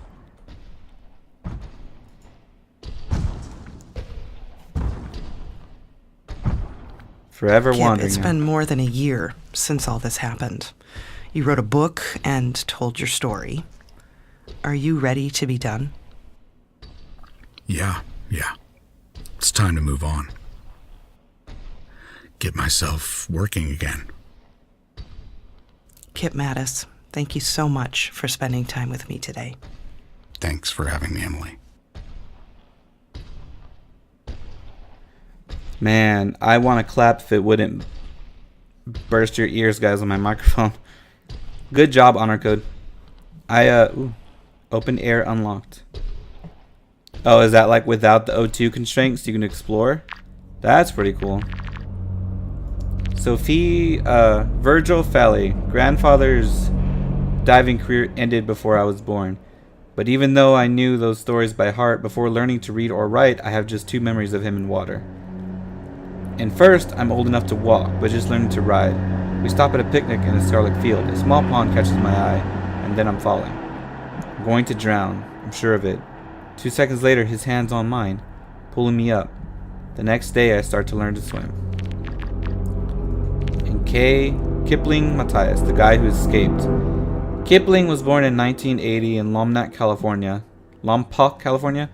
Forever Kip, wandering. it's been more than a year since all this happened. You wrote a book and told your story. Are you ready to be done? Yeah. It's time to move on. Get myself working again. Kip Mattis, thank you so much for spending time with me today. Thanks for having me, Emily. Man, I want to clap if it wouldn't burst your ears, guys, on my microphone. Good job, Honor Code. Open air unlocked. Oh, is that like without the O2 constraints you can explore? That's pretty cool. Sophie, Virgil Fally, grandfather's diving career ended before I was born. But even though I knew those stories by heart before learning to read or write, I have just two memories of him in water. And first, I'm old enough to walk, but just learning to ride. We stop at a picnic in a scarlet field. A small pond catches my eye, and then I'm falling. I'm going to drown, I'm sure of it. 2 seconds later, his hand's on mine, pulling me up. The next day, I start to learn to swim. And Kipling Matthias, the guy who escaped. Kipling was born in 1980 in Lompoc, California.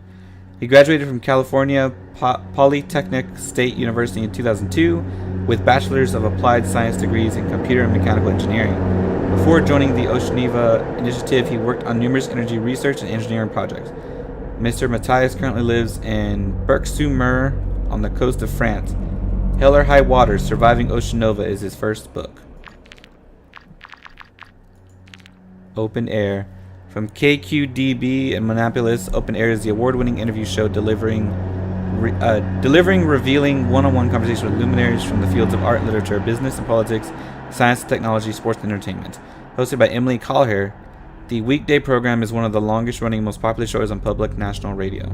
He graduated from California Polytechnic State University in 2002 with Bachelor's of Applied Science degrees in Computer and Mechanical Engineering. Before joining the Oceaniva Initiative, he worked on numerous energy research and engineering projects. Mr. Matthias currently lives in Berck-sur-Mer on the coast of France. Hell or High Water, Surviving Ocean Nova is his first book. Open Air. From KQDB in Minneapolis, Open Air is the award-winning interview show delivering revealing one-on-one conversation with luminaries from the fields of art, literature, business and politics, science, technology, sports, and entertainment. Hosted by Emily Colher, the weekday program is one of the longest-running, most popular shows on public national radio.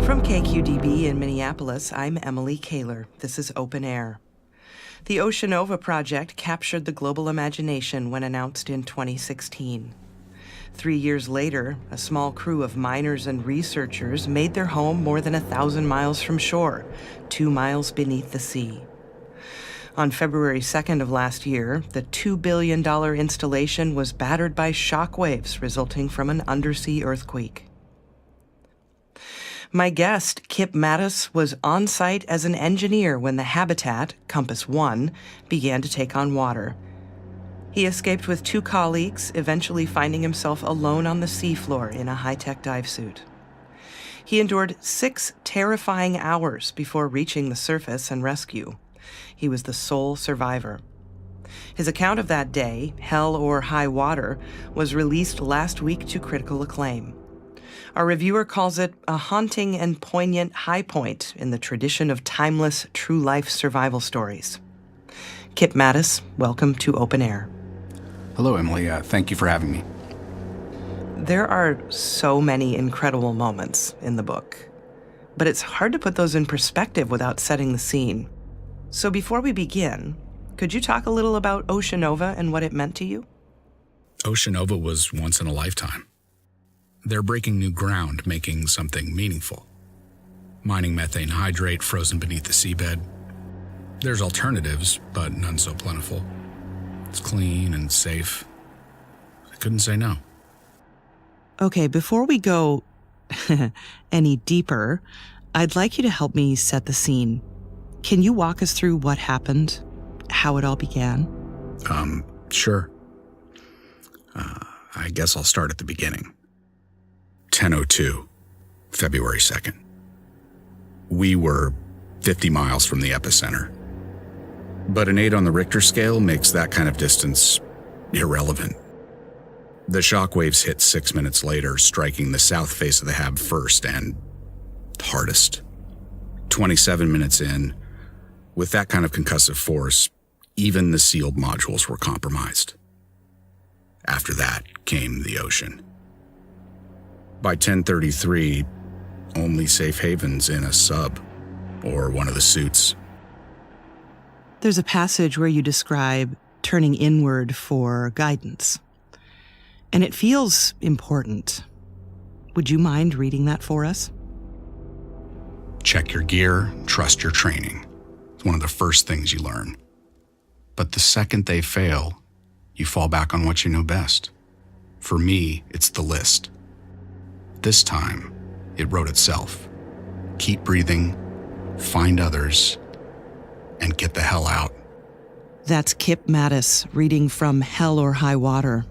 From KQDB in Minneapolis, I'm Emily Kaler. This is Open Air. The Oceanova project captured the global imagination when announced in 2016. 3 years later, a small crew of miners and researchers made their home more than 1,000 miles from shore, 2 miles beneath the sea. On February 2nd of last year, the $2 billion installation was battered by shock waves resulting from an undersea earthquake. My guest, Kip Mattis, was on site as an engineer when the habitat, Compass 1, began to take on water. He escaped with 2 colleagues, eventually finding himself alone on the seafloor in a high-tech dive suit. He endured 6 terrifying hours before reaching the surface and rescue. He was the sole survivor. His account of that day, Hell or High Water, was released last week to critical acclaim. Our reviewer calls it a haunting and poignant high point in the tradition of timeless, true-life survival stories. Kip Mattis, welcome to Open Air. Hello, Emily. Thank you for having me. There are so many incredible moments in the book, but it's hard to put those in perspective without setting the scene. So before we begin, could you talk a little about Oceanova and what it meant to you? Oceanova was once in a lifetime. They're breaking new ground, making something meaningful. Mining methane hydrate frozen beneath the seabed. There's alternatives, but none so plentiful. It's clean and safe. I couldn't say no. Okay, before we go any deeper, I'd like you to help me set the scene. Can you walk us through what happened, how it all began? Sure. I guess I'll start at the beginning. 10:02, February 2nd. We were 50 miles from the epicenter. But an 8 on the Richter scale makes that kind of distance irrelevant. The shockwaves hit 6 minutes later, striking the south face of the hab first and hardest. 27 minutes in, with that kind of concussive force, even the sealed modules were compromised. After that came the ocean. By 10:33, only safe havens in a sub or one of the suits. There's a passage where you describe turning inward for guidance, and it feels important. Would you mind reading that for us? Check your gear, trust your training. It's one of the first things you learn. But the second they fail, you fall back on what you know best. For me, it's the list. This time, it wrote itself. Keep breathing, find others, and get the hell out. That's Kip Mattis reading from Hell or High Water.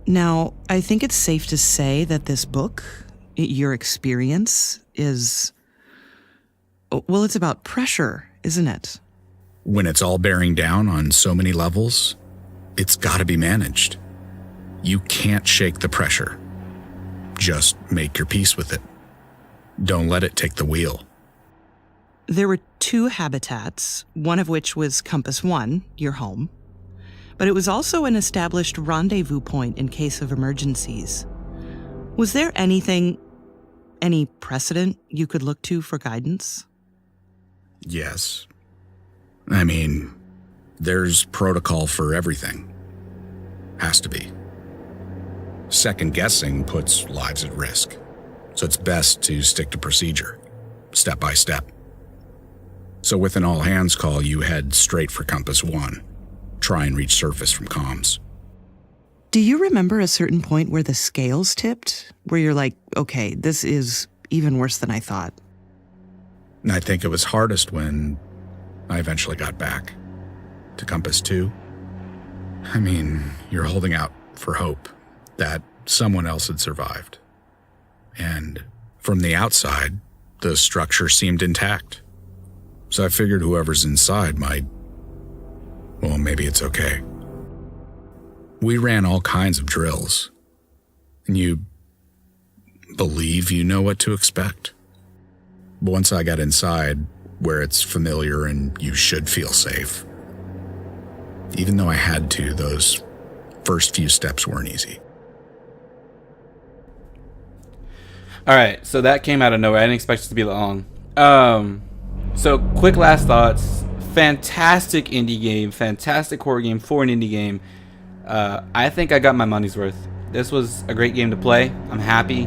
Now, I think it's safe to say that this book, your experience, is... well, it's about pressure, isn't it? When it's all bearing down on so many levels, it's got to be managed. You can't shake the pressure. Just make your peace with it. Don't let it take the wheel. There were 2 habitats, one of which was Compass 1, your home, but it was also an established rendezvous point in case of emergencies. Was there any precedent you could look to for guidance? Yes. I mean, there's protocol for everything. Has to be. Second guessing puts lives at risk, so it's best to stick to procedure, step by step. So with an all-hands call, you head straight for Compass 1. Try and reach surface from comms. Do you remember a certain point where the scales tipped? Where you're like, okay, this is even worse than I thought? And I think it was hardest when I eventually got back to Compass 2. I mean, you're holding out for hope that someone else had survived. And from the outside, the structure seemed intact. So I figured whoever's inside might, well, maybe it's okay. We ran all kinds of drills, and you believe you know what to expect. But once I got inside, where it's familiar and you should feel safe, even though I had to, those first few steps weren't easy. All right, so that came out of nowhere. I didn't expect it to be long. So quick last thoughts. Fantastic indie game, fantastic horror game for an indie game. I think I got my money's worth. This was a great game to play. I'm happy,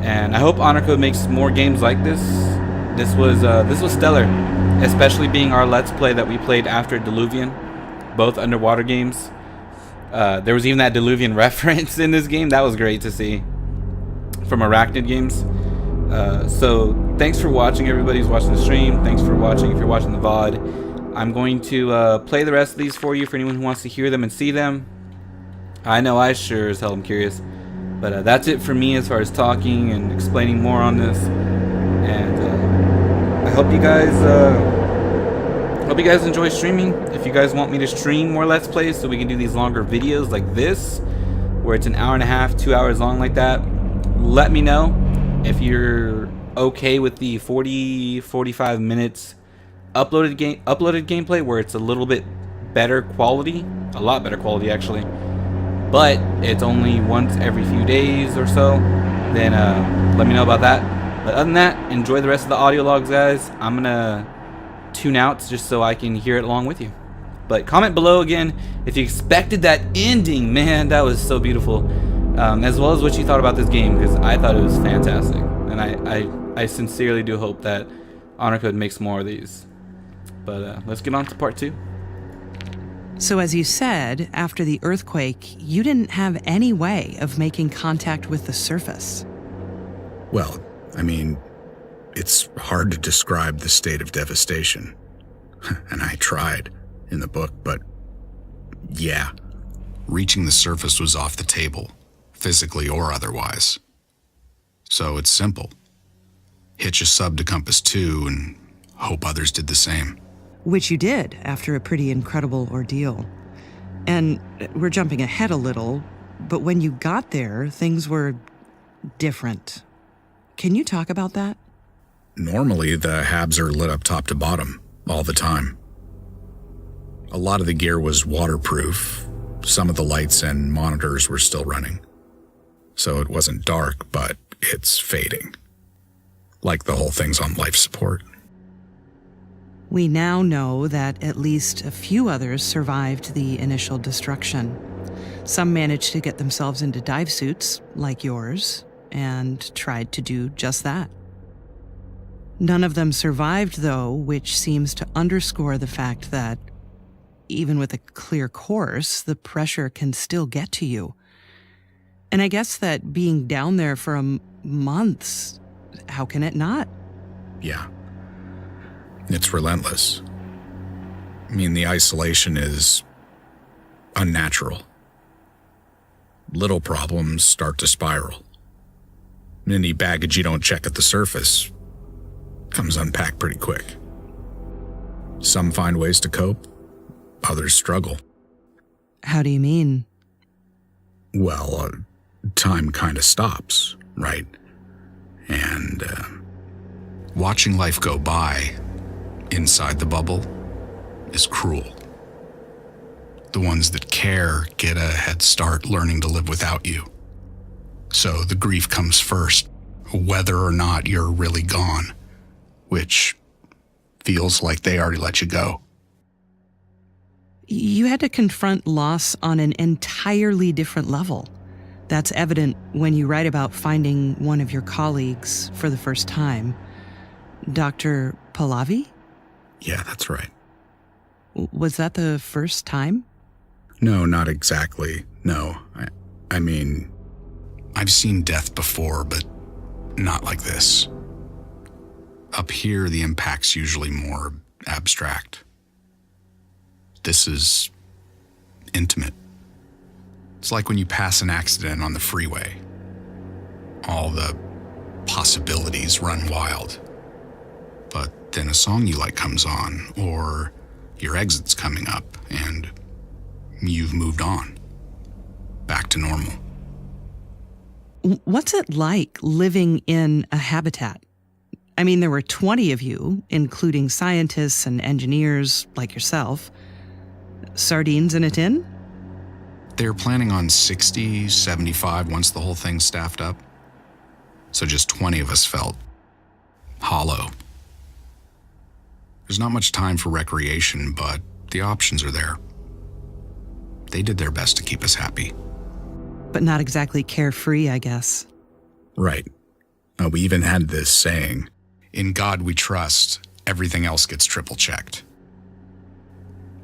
and I hope Honor Code makes more games like this. This was stellar, especially being our Let's Play that we played after Diluvian, both underwater games. There was even that Diluvian reference in this game. That was great to see from Arachnid Games. So thanks for watching, everybody who's watching the stream. Thanks for watching if you're watching the VoD. I'm going to play the rest of these for you for anyone who wants to hear them and see them. I know I sure as hell am curious. But that's it for me as far as talking and explaining more on this. And I hope you guys enjoy streaming. If you guys want me to stream more Let's Plays so we can do these longer videos like this, where it's an hour and a half, 2 hours long like that, let me know. If you're okay with the 40-45 minutes uploaded gameplay where it's a little bit better quality, a lot better quality actually, but it's only once every few days or so, then let me know about that. But other than that, enjoy the rest of the audio logs, guys. I'm gonna tune out just so I can hear it along with you. But comment below again if you expected that ending. Man, that was so beautiful. As well as what you thought about this game, because I thought it was fantastic, and I sincerely do hope that Honor Code makes more of these. But let's get on to part 2. So as you said, after the earthquake, you didn't have any way of making contact with the surface. Well, I mean, it's hard to describe the state of devastation. And I tried in the book, but yeah, reaching the surface was off the table, physically or otherwise. So it's simple. Hitch a sub to Compass 2 and hope others did the same. Which you did after a pretty incredible ordeal. And we're jumping ahead a little, but when you got there, things were different. Can you talk about that? Normally, the habs are lit up top to bottom all the time. A lot of the gear was waterproof. Some of the lights and monitors were still running. So it wasn't dark, but it's fading. Like the whole thing's on life support. We now know that at least a few others survived the initial destruction. Some managed to get themselves into dive suits, like yours, and tried to do just that. None of them survived, though, which seems to underscore the fact that, even with a clear course, the pressure can still get to you. And I guess that being down there for months, how can it not? Yeah. It's relentless. I mean, the isolation is unnatural. Little problems start to spiral. Any baggage you don't check at the surface comes unpacked pretty quick. Some find ways to cope, others struggle. How do you mean? Well, time kind of stops, right? And watching life go by inside the bubble is cruel. The ones that care get a head start learning to live without you. So the grief comes first, whether or not you're really gone, which feels like they already let you go. You had to confront loss on an entirely different level. That's evident when you write about finding one of your colleagues for the first time. Dr. Pahlavi? Yeah, that's right. Was that the first time? No, not exactly. No, I mean, I've seen death before, but not like this. Up here, the impact's usually more abstract. This is intimate. It's like when you pass an accident on the freeway. All the possibilities run wild. But then a song you like comes on, or your exit's coming up, and you've moved on. Back to normal. What's it like living in a habitat? I mean, there were 20 of you, including scientists and engineers like yourself. Sardines in a tin? They're planning on 60, 75 once the whole thing's staffed up. So just 20 of us felt hollow. There's not much time for recreation, but the options are there. They did their best to keep us happy. But not exactly carefree, I guess. Right. We even had this saying, "In God we trust, everything else gets triple checked."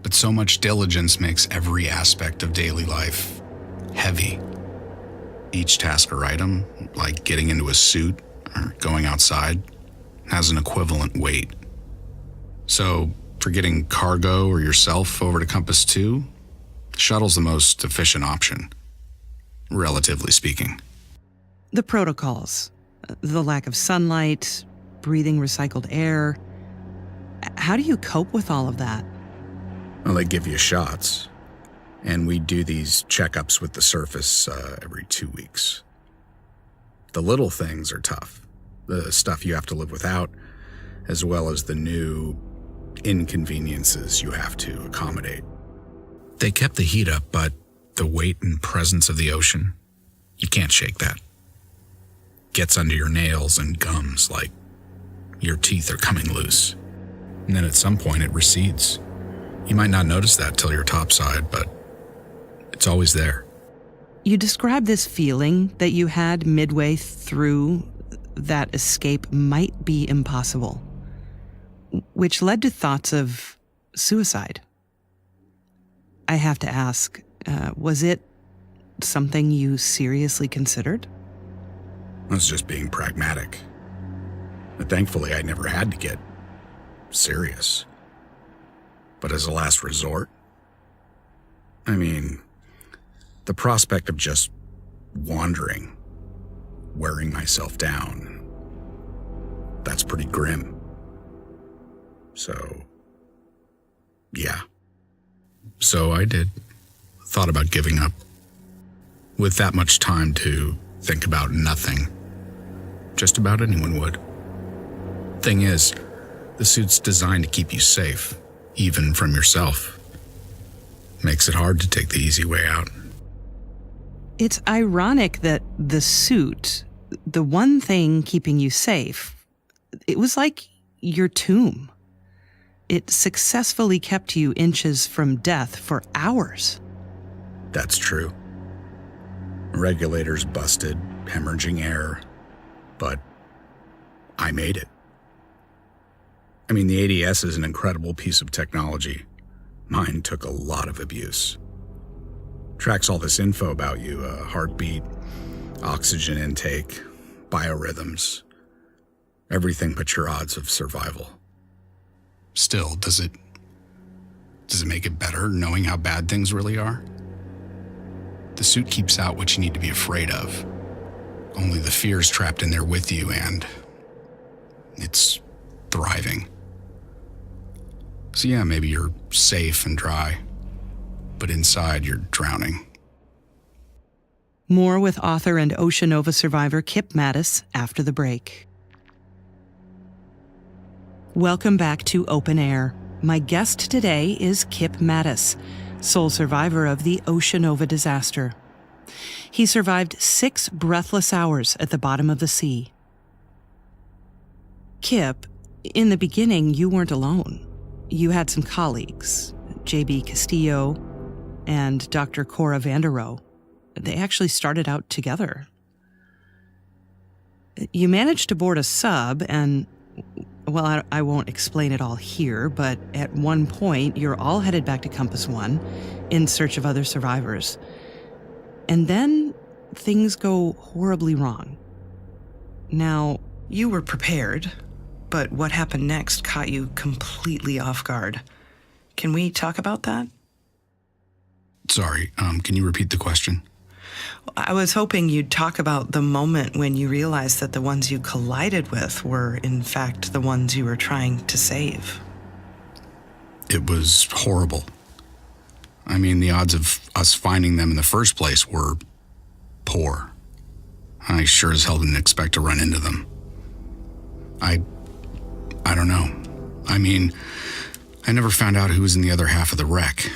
But so much diligence makes every aspect of daily life heavy. Each task or item, like getting into a suit or going outside, has an equivalent weight. So, for getting cargo or yourself over to Compass 2, the shuttle's the most efficient option, relatively speaking. The protocols, the lack of sunlight, breathing recycled air. How do you cope with all of that? Well, they give you shots, and we do these checkups with the surface every 2 weeks. The little things are tough, the stuff you have to live without, as well as the new inconveniences you have to accommodate. They kept the heat up, but the weight and presence of the ocean, you can't shake that. Gets under your nails and gums like your teeth are coming loose. And then at some point it recedes. You might not notice that till you're topside, but it's always there. You describe this feeling that you had midway through that escape might be impossible, which led to thoughts of suicide. I have to ask, was it something you seriously considered? I was just being pragmatic. But thankfully, I never had to get serious. But as a last resort, I mean, the prospect of just wandering, wearing myself down, that's pretty grim. So, yeah. So I did. Thought about giving up. With that much time to think about nothing, just about anyone would. Thing is, the suit's designed to keep you safe, even from yourself. Makes it hard to take the easy way out. It's ironic that the suit, the one thing keeping you safe, it was like your tomb. It successfully kept you inches from death for hours. That's true. Regulators busted, hemorrhaging air, but I made it. I mean, the ADS is an incredible piece of technology. Mine took a lot of abuse. Tracks all this info about you, heartbeat, oxygen intake, biorhythms, everything but your odds of survival. Still, does it make it better knowing how bad things really are? The suit keeps out what you need to be afraid of. Only the fear's trapped in there with you, and it's thriving. So yeah, maybe you're safe and dry, but inside you're drowning. More with author and Oceanova survivor Kip Mattis after the break. Welcome back to Open Air. My guest today is Kip Mattis, sole survivor of the Oceanova disaster. He survived 6 breathless hours at the bottom of the sea. Kip, in the beginning, you weren't alone. You had some colleagues, J.B. Castillo and Dr. Cora Vanderoe. They actually started out together. You managed to board a sub and, well, I won't explain it all here, but at one point, you're all headed back to Compass 1 in search of other survivors. And then things go horribly wrong. Now, you were prepared, but what happened next caught you completely off guard. Can we talk about that? Sorry, can you repeat the question? I was hoping you'd talk about the moment when you realized that the ones you collided with were, in fact, the ones you were trying to save. It was horrible. I mean, the odds of us finding them in the first place were poor. I sure as hell didn't expect to run into them. I don't know. I mean, I never found out who was in the other half of the wreck.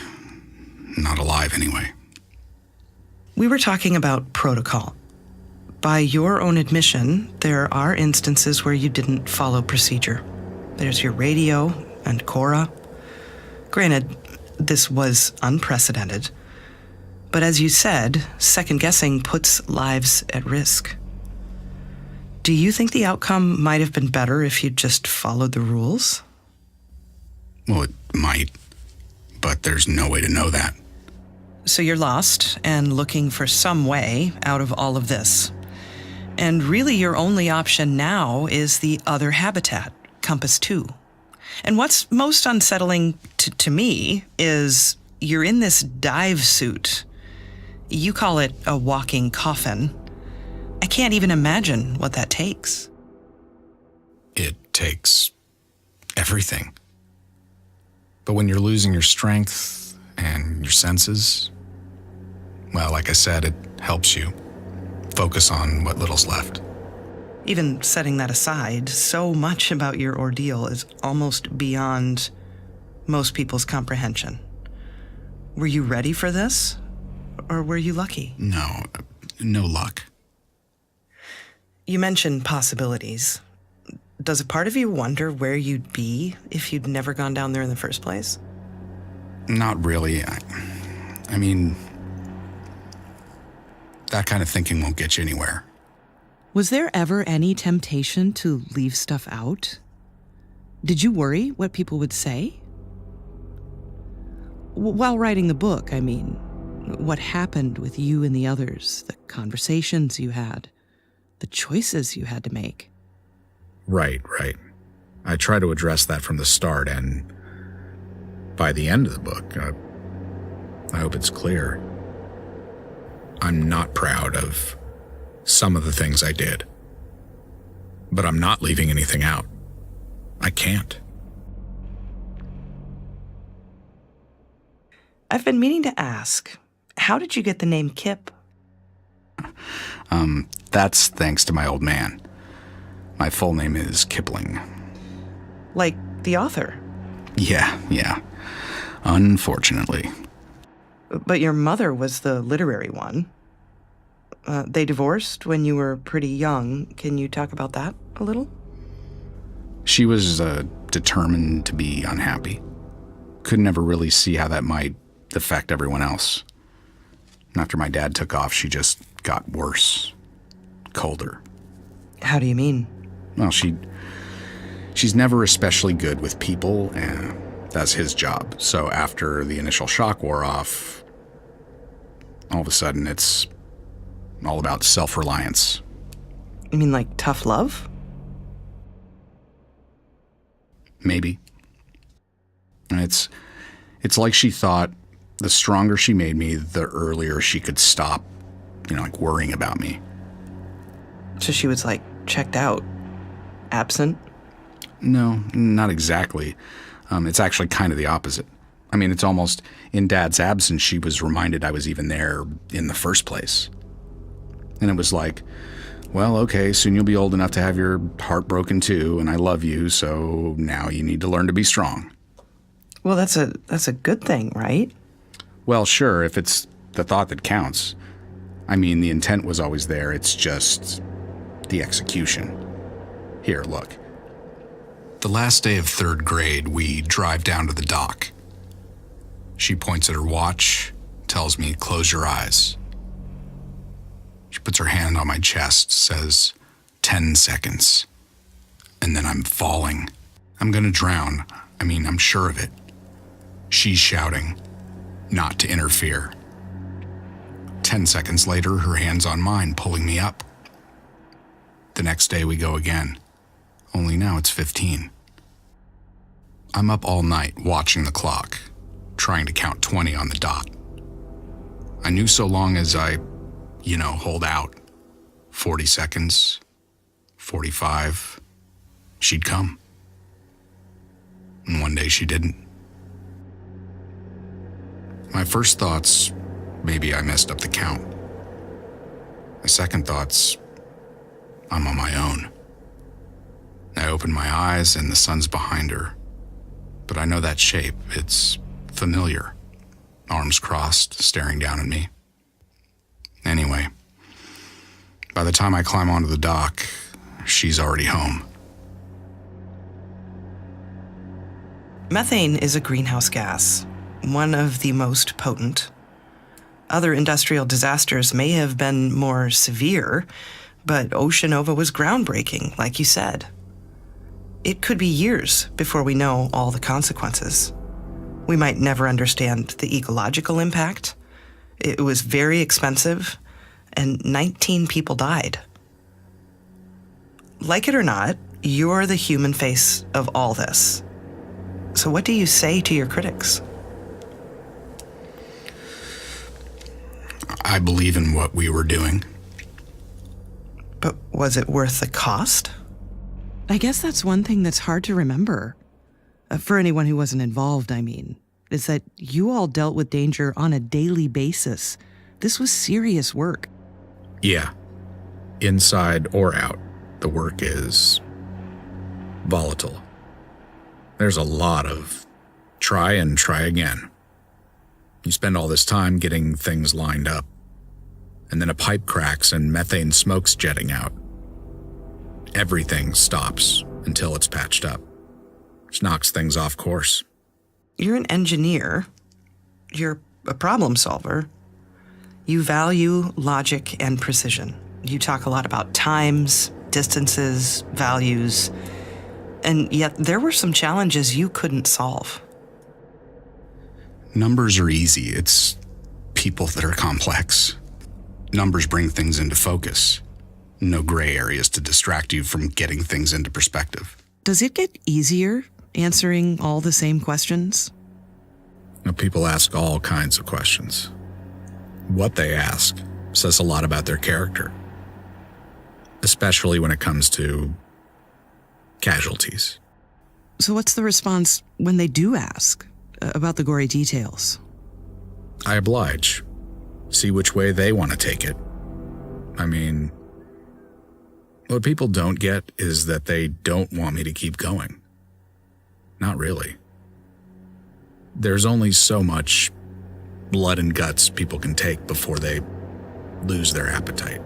Not alive, anyway. We were talking about protocol. By your own admission, there are instances where you didn't follow procedure. There's your radio and Cora. Granted, this was unprecedented. But as you said, second-guessing puts lives at risk. Do you think the outcome might have been better if you'd just followed the rules? Well, it might, but there's no way to know that. So you're lost and looking for some way out of all of this. And really your only option now is the other habitat, Compass 2. And what's most unsettling to me is you're in this dive suit. You call it a walking coffin. I can't even imagine what that takes. It takes everything. But when you're losing your strength and your senses, well, like I said, it helps you focus on what little's left. Even setting that aside, so much about your ordeal is almost beyond most people's comprehension. Were you ready for this? Or were you lucky? No luck. You mentioned possibilities. Does a part of you wonder where you'd be if you'd never gone down there in the first place? Not really. I mean, that kind of thinking won't get you anywhere. Was there ever any temptation to leave stuff out? Did you worry what people would say? While writing the book, I mean, what happened with you and the others, the conversations you had, the choices you had to make. Right. I try to address that from the start, and by the end of the book, I hope it's clear. I'm not proud of some of the things I did, but I'm not leaving anything out. I can't. I've been meaning to ask, how did you get the name Kip? That's thanks to my old man. My full name is Kipling. Like the author? Yeah. Unfortunately. But your mother was the literary one. They divorced when you were pretty young. Can you talk about that a little? She was determined to be unhappy. Could never really see how that might affect everyone else. After my dad took off, she just got worse. Colder. How do you mean? Well, she's never especially good with people, and that's his job. So after the initial shock wore off, all of a sudden it's all about self-reliance. You mean like tough love? Maybe. It's like she thought the stronger she made me, the earlier she could stop, like worrying about me. So she was like checked out, absent? No, not exactly. It's actually kind of the opposite. I mean, it's almost in Dad's absence, she was reminded I was even there in the first place. And it was like, well, okay, soon you'll be old enough to have your heart broken too, and I love you, so now you need to learn to be strong. Well, that's a good thing, right? Well, sure, if it's the thought that counts. I mean, the intent was always there, it's just the execution. Here, look. The last day of 3rd grade, we drive down to the dock. She points at her watch, tells me, close your eyes. She puts her hand on my chest, says, 10 seconds. And then I'm falling. I'm gonna drown. I mean, I'm sure of it. She's shouting, not to interfere. 10 seconds later, her hand's on mine, pulling me up. The next day we go again. Only now it's 15. I'm up all night watching the clock, trying to count 20 on the dot. I knew so long as I hold out. 40 seconds, 45, she'd come. And one day she didn't. My first thoughts, maybe I messed up the count. My second thoughts, I'm on my own. I open my eyes and the sun's behind her. But I know that shape, it's familiar. Arms crossed, staring down at me. Anyway, by the time I climb onto the dock, she's already home. Methane is a greenhouse gas, one of the most potent. Other industrial disasters may have been more severe, but Oceanova was groundbreaking, like you said. It could be years before we know all the consequences. We might never understand the ecological impact. It was very expensive, and 19 people died. Like it or not, you're the human face of all this. So what do you say to your critics? I believe in what we were doing. But was it worth the cost? I guess that's one thing that's hard to remember. For anyone who wasn't involved, I mean, is that you all dealt with danger on a daily basis. This was serious work. Yeah. Inside or out, the work is volatile. There's a lot of try and try again. You spend all this time getting things lined up, and then a pipe cracks and methane smoke's jetting out. Everything stops until it's patched up, which knocks things off course. You're an engineer. You're a problem solver. You value logic and precision. You talk a lot about times, distances, values, and yet there were some challenges you couldn't solve. Numbers are easy. It's people that are complex. Numbers bring things into focus. No gray areas to distract you from getting things into perspective. Does it get easier answering all the same questions? People ask all kinds of questions. What they ask says a lot about their character, especially when it comes to casualties. So what's the response when they do ask about the gory details? I oblige. See which way they want to take it. I mean, what people don't get is that they don't want me to keep going. Not really. There's only so much blood and guts people can take before they lose their appetite.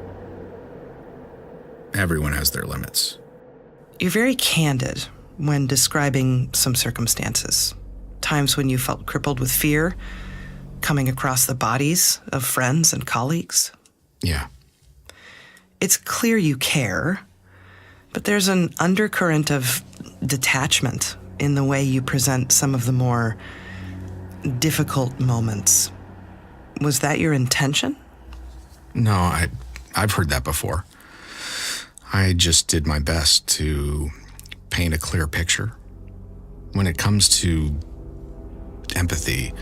Everyone has their limits. You're very candid when describing some circumstances. Times when you felt crippled with fear, coming across the bodies of friends and colleagues. Yeah. It's clear you care, but there's an undercurrent of detachment in the way you present some of the more difficult moments. Was that your intention? No, I've heard that before. I just did my best to paint a clear picture. When it comes to empathy,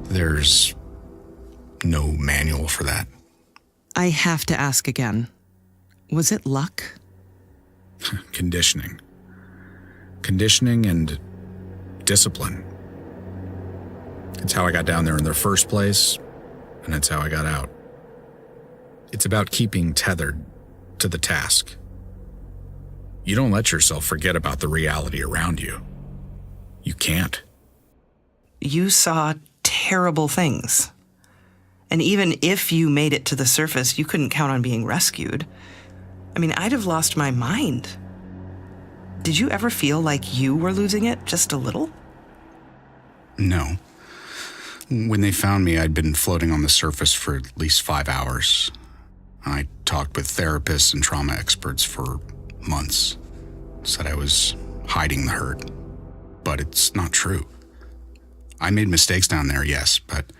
there's no manual for that. I have to ask again. Was it luck? Conditioning. Conditioning and discipline. It's how I got down there in the first place, and it's how I got out. It's about keeping tethered to the task. You don't let yourself forget about the reality around you. You can't. You saw terrible things. And even if you made it to the surface, you couldn't count on being rescued. I mean, I'd have lost my mind. Did you ever feel like you were losing it just a little? No. When they found me, I'd been floating on the surface for at least 5 hours. I talked with therapists and trauma experts for months. Said I was hiding the hurt. But it's not true. I made mistakes down there, yes, but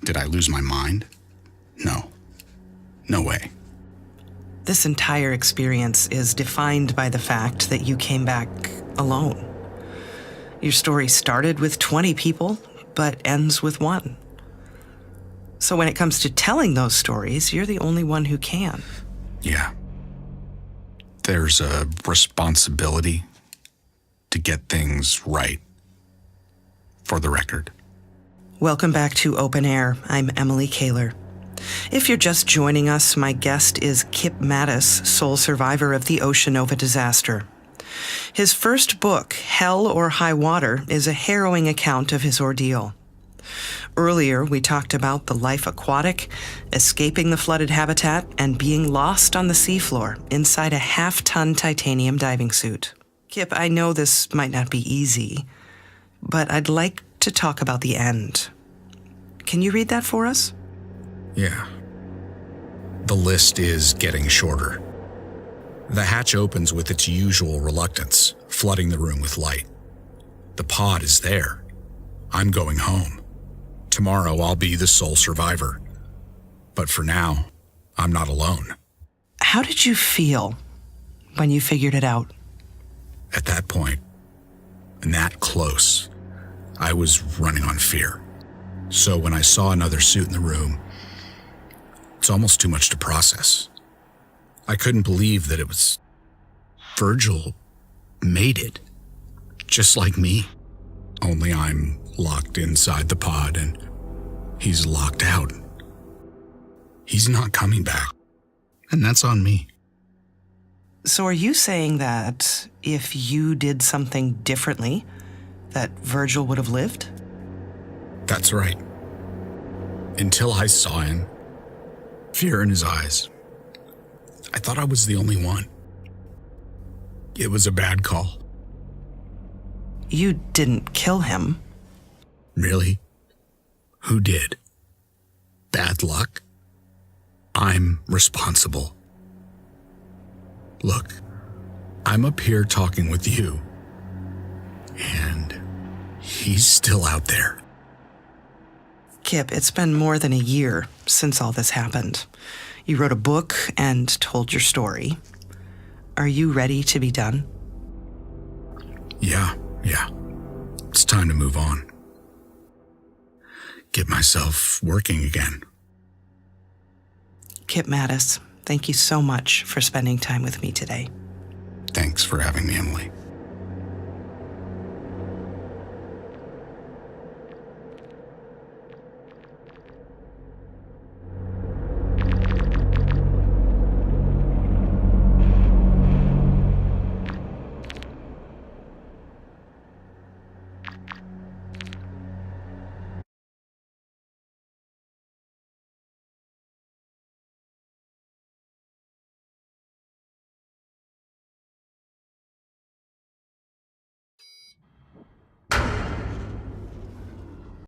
did I lose my mind? No. No way. This entire experience is defined by the fact that you came back alone. Your story started with 20 people, but ends with 1. So when it comes to telling those stories, you're the only one who can. Yeah. There's a responsibility to get things right. For the record. Welcome back to Open Air. I'm Emily Kaler. If you're just joining us, my guest is Kip Mattis, sole survivor of the Ocean Nova disaster. His first book, Hell or High Water, is a harrowing account of his ordeal. Earlier, we talked about the life aquatic, escaping the flooded habitat, and being lost on the seafloor inside a half-ton titanium diving suit. Kip, I know this might not be easy, but I'd like to talk about the end. Can you read that for us? Yeah. The list is getting shorter. The hatch opens with its usual reluctance, flooding the room with light. The pod is there. I'm going home. Tomorrow I'll be the sole survivor. But for now, I'm not alone. How did you feel when you figured it out? At that point, and that close, I was running on fear. So when I saw another suit in the room, it's almost too much to process. I couldn't believe that it was... Virgil made it. Just like me. Only I'm locked inside the pod and he's locked out. He's not coming back. And that's on me. So are you saying that if you did something differently, that Virgil would have lived? That's right. Until I saw him, fear in his eyes, I thought I was the only one. It was a bad call. You didn't kill him. Really? Who did? Bad luck? I'm responsible. Look, I'm up here talking with you, and he's still out there. Kip, it's been more than a year since all this happened. You wrote a book and told your story. Are you ready to be done? Yeah. It's time to move on. Get myself working again. Kip Mattis, thank you so much for spending time with me today. Thanks for having me, Emily.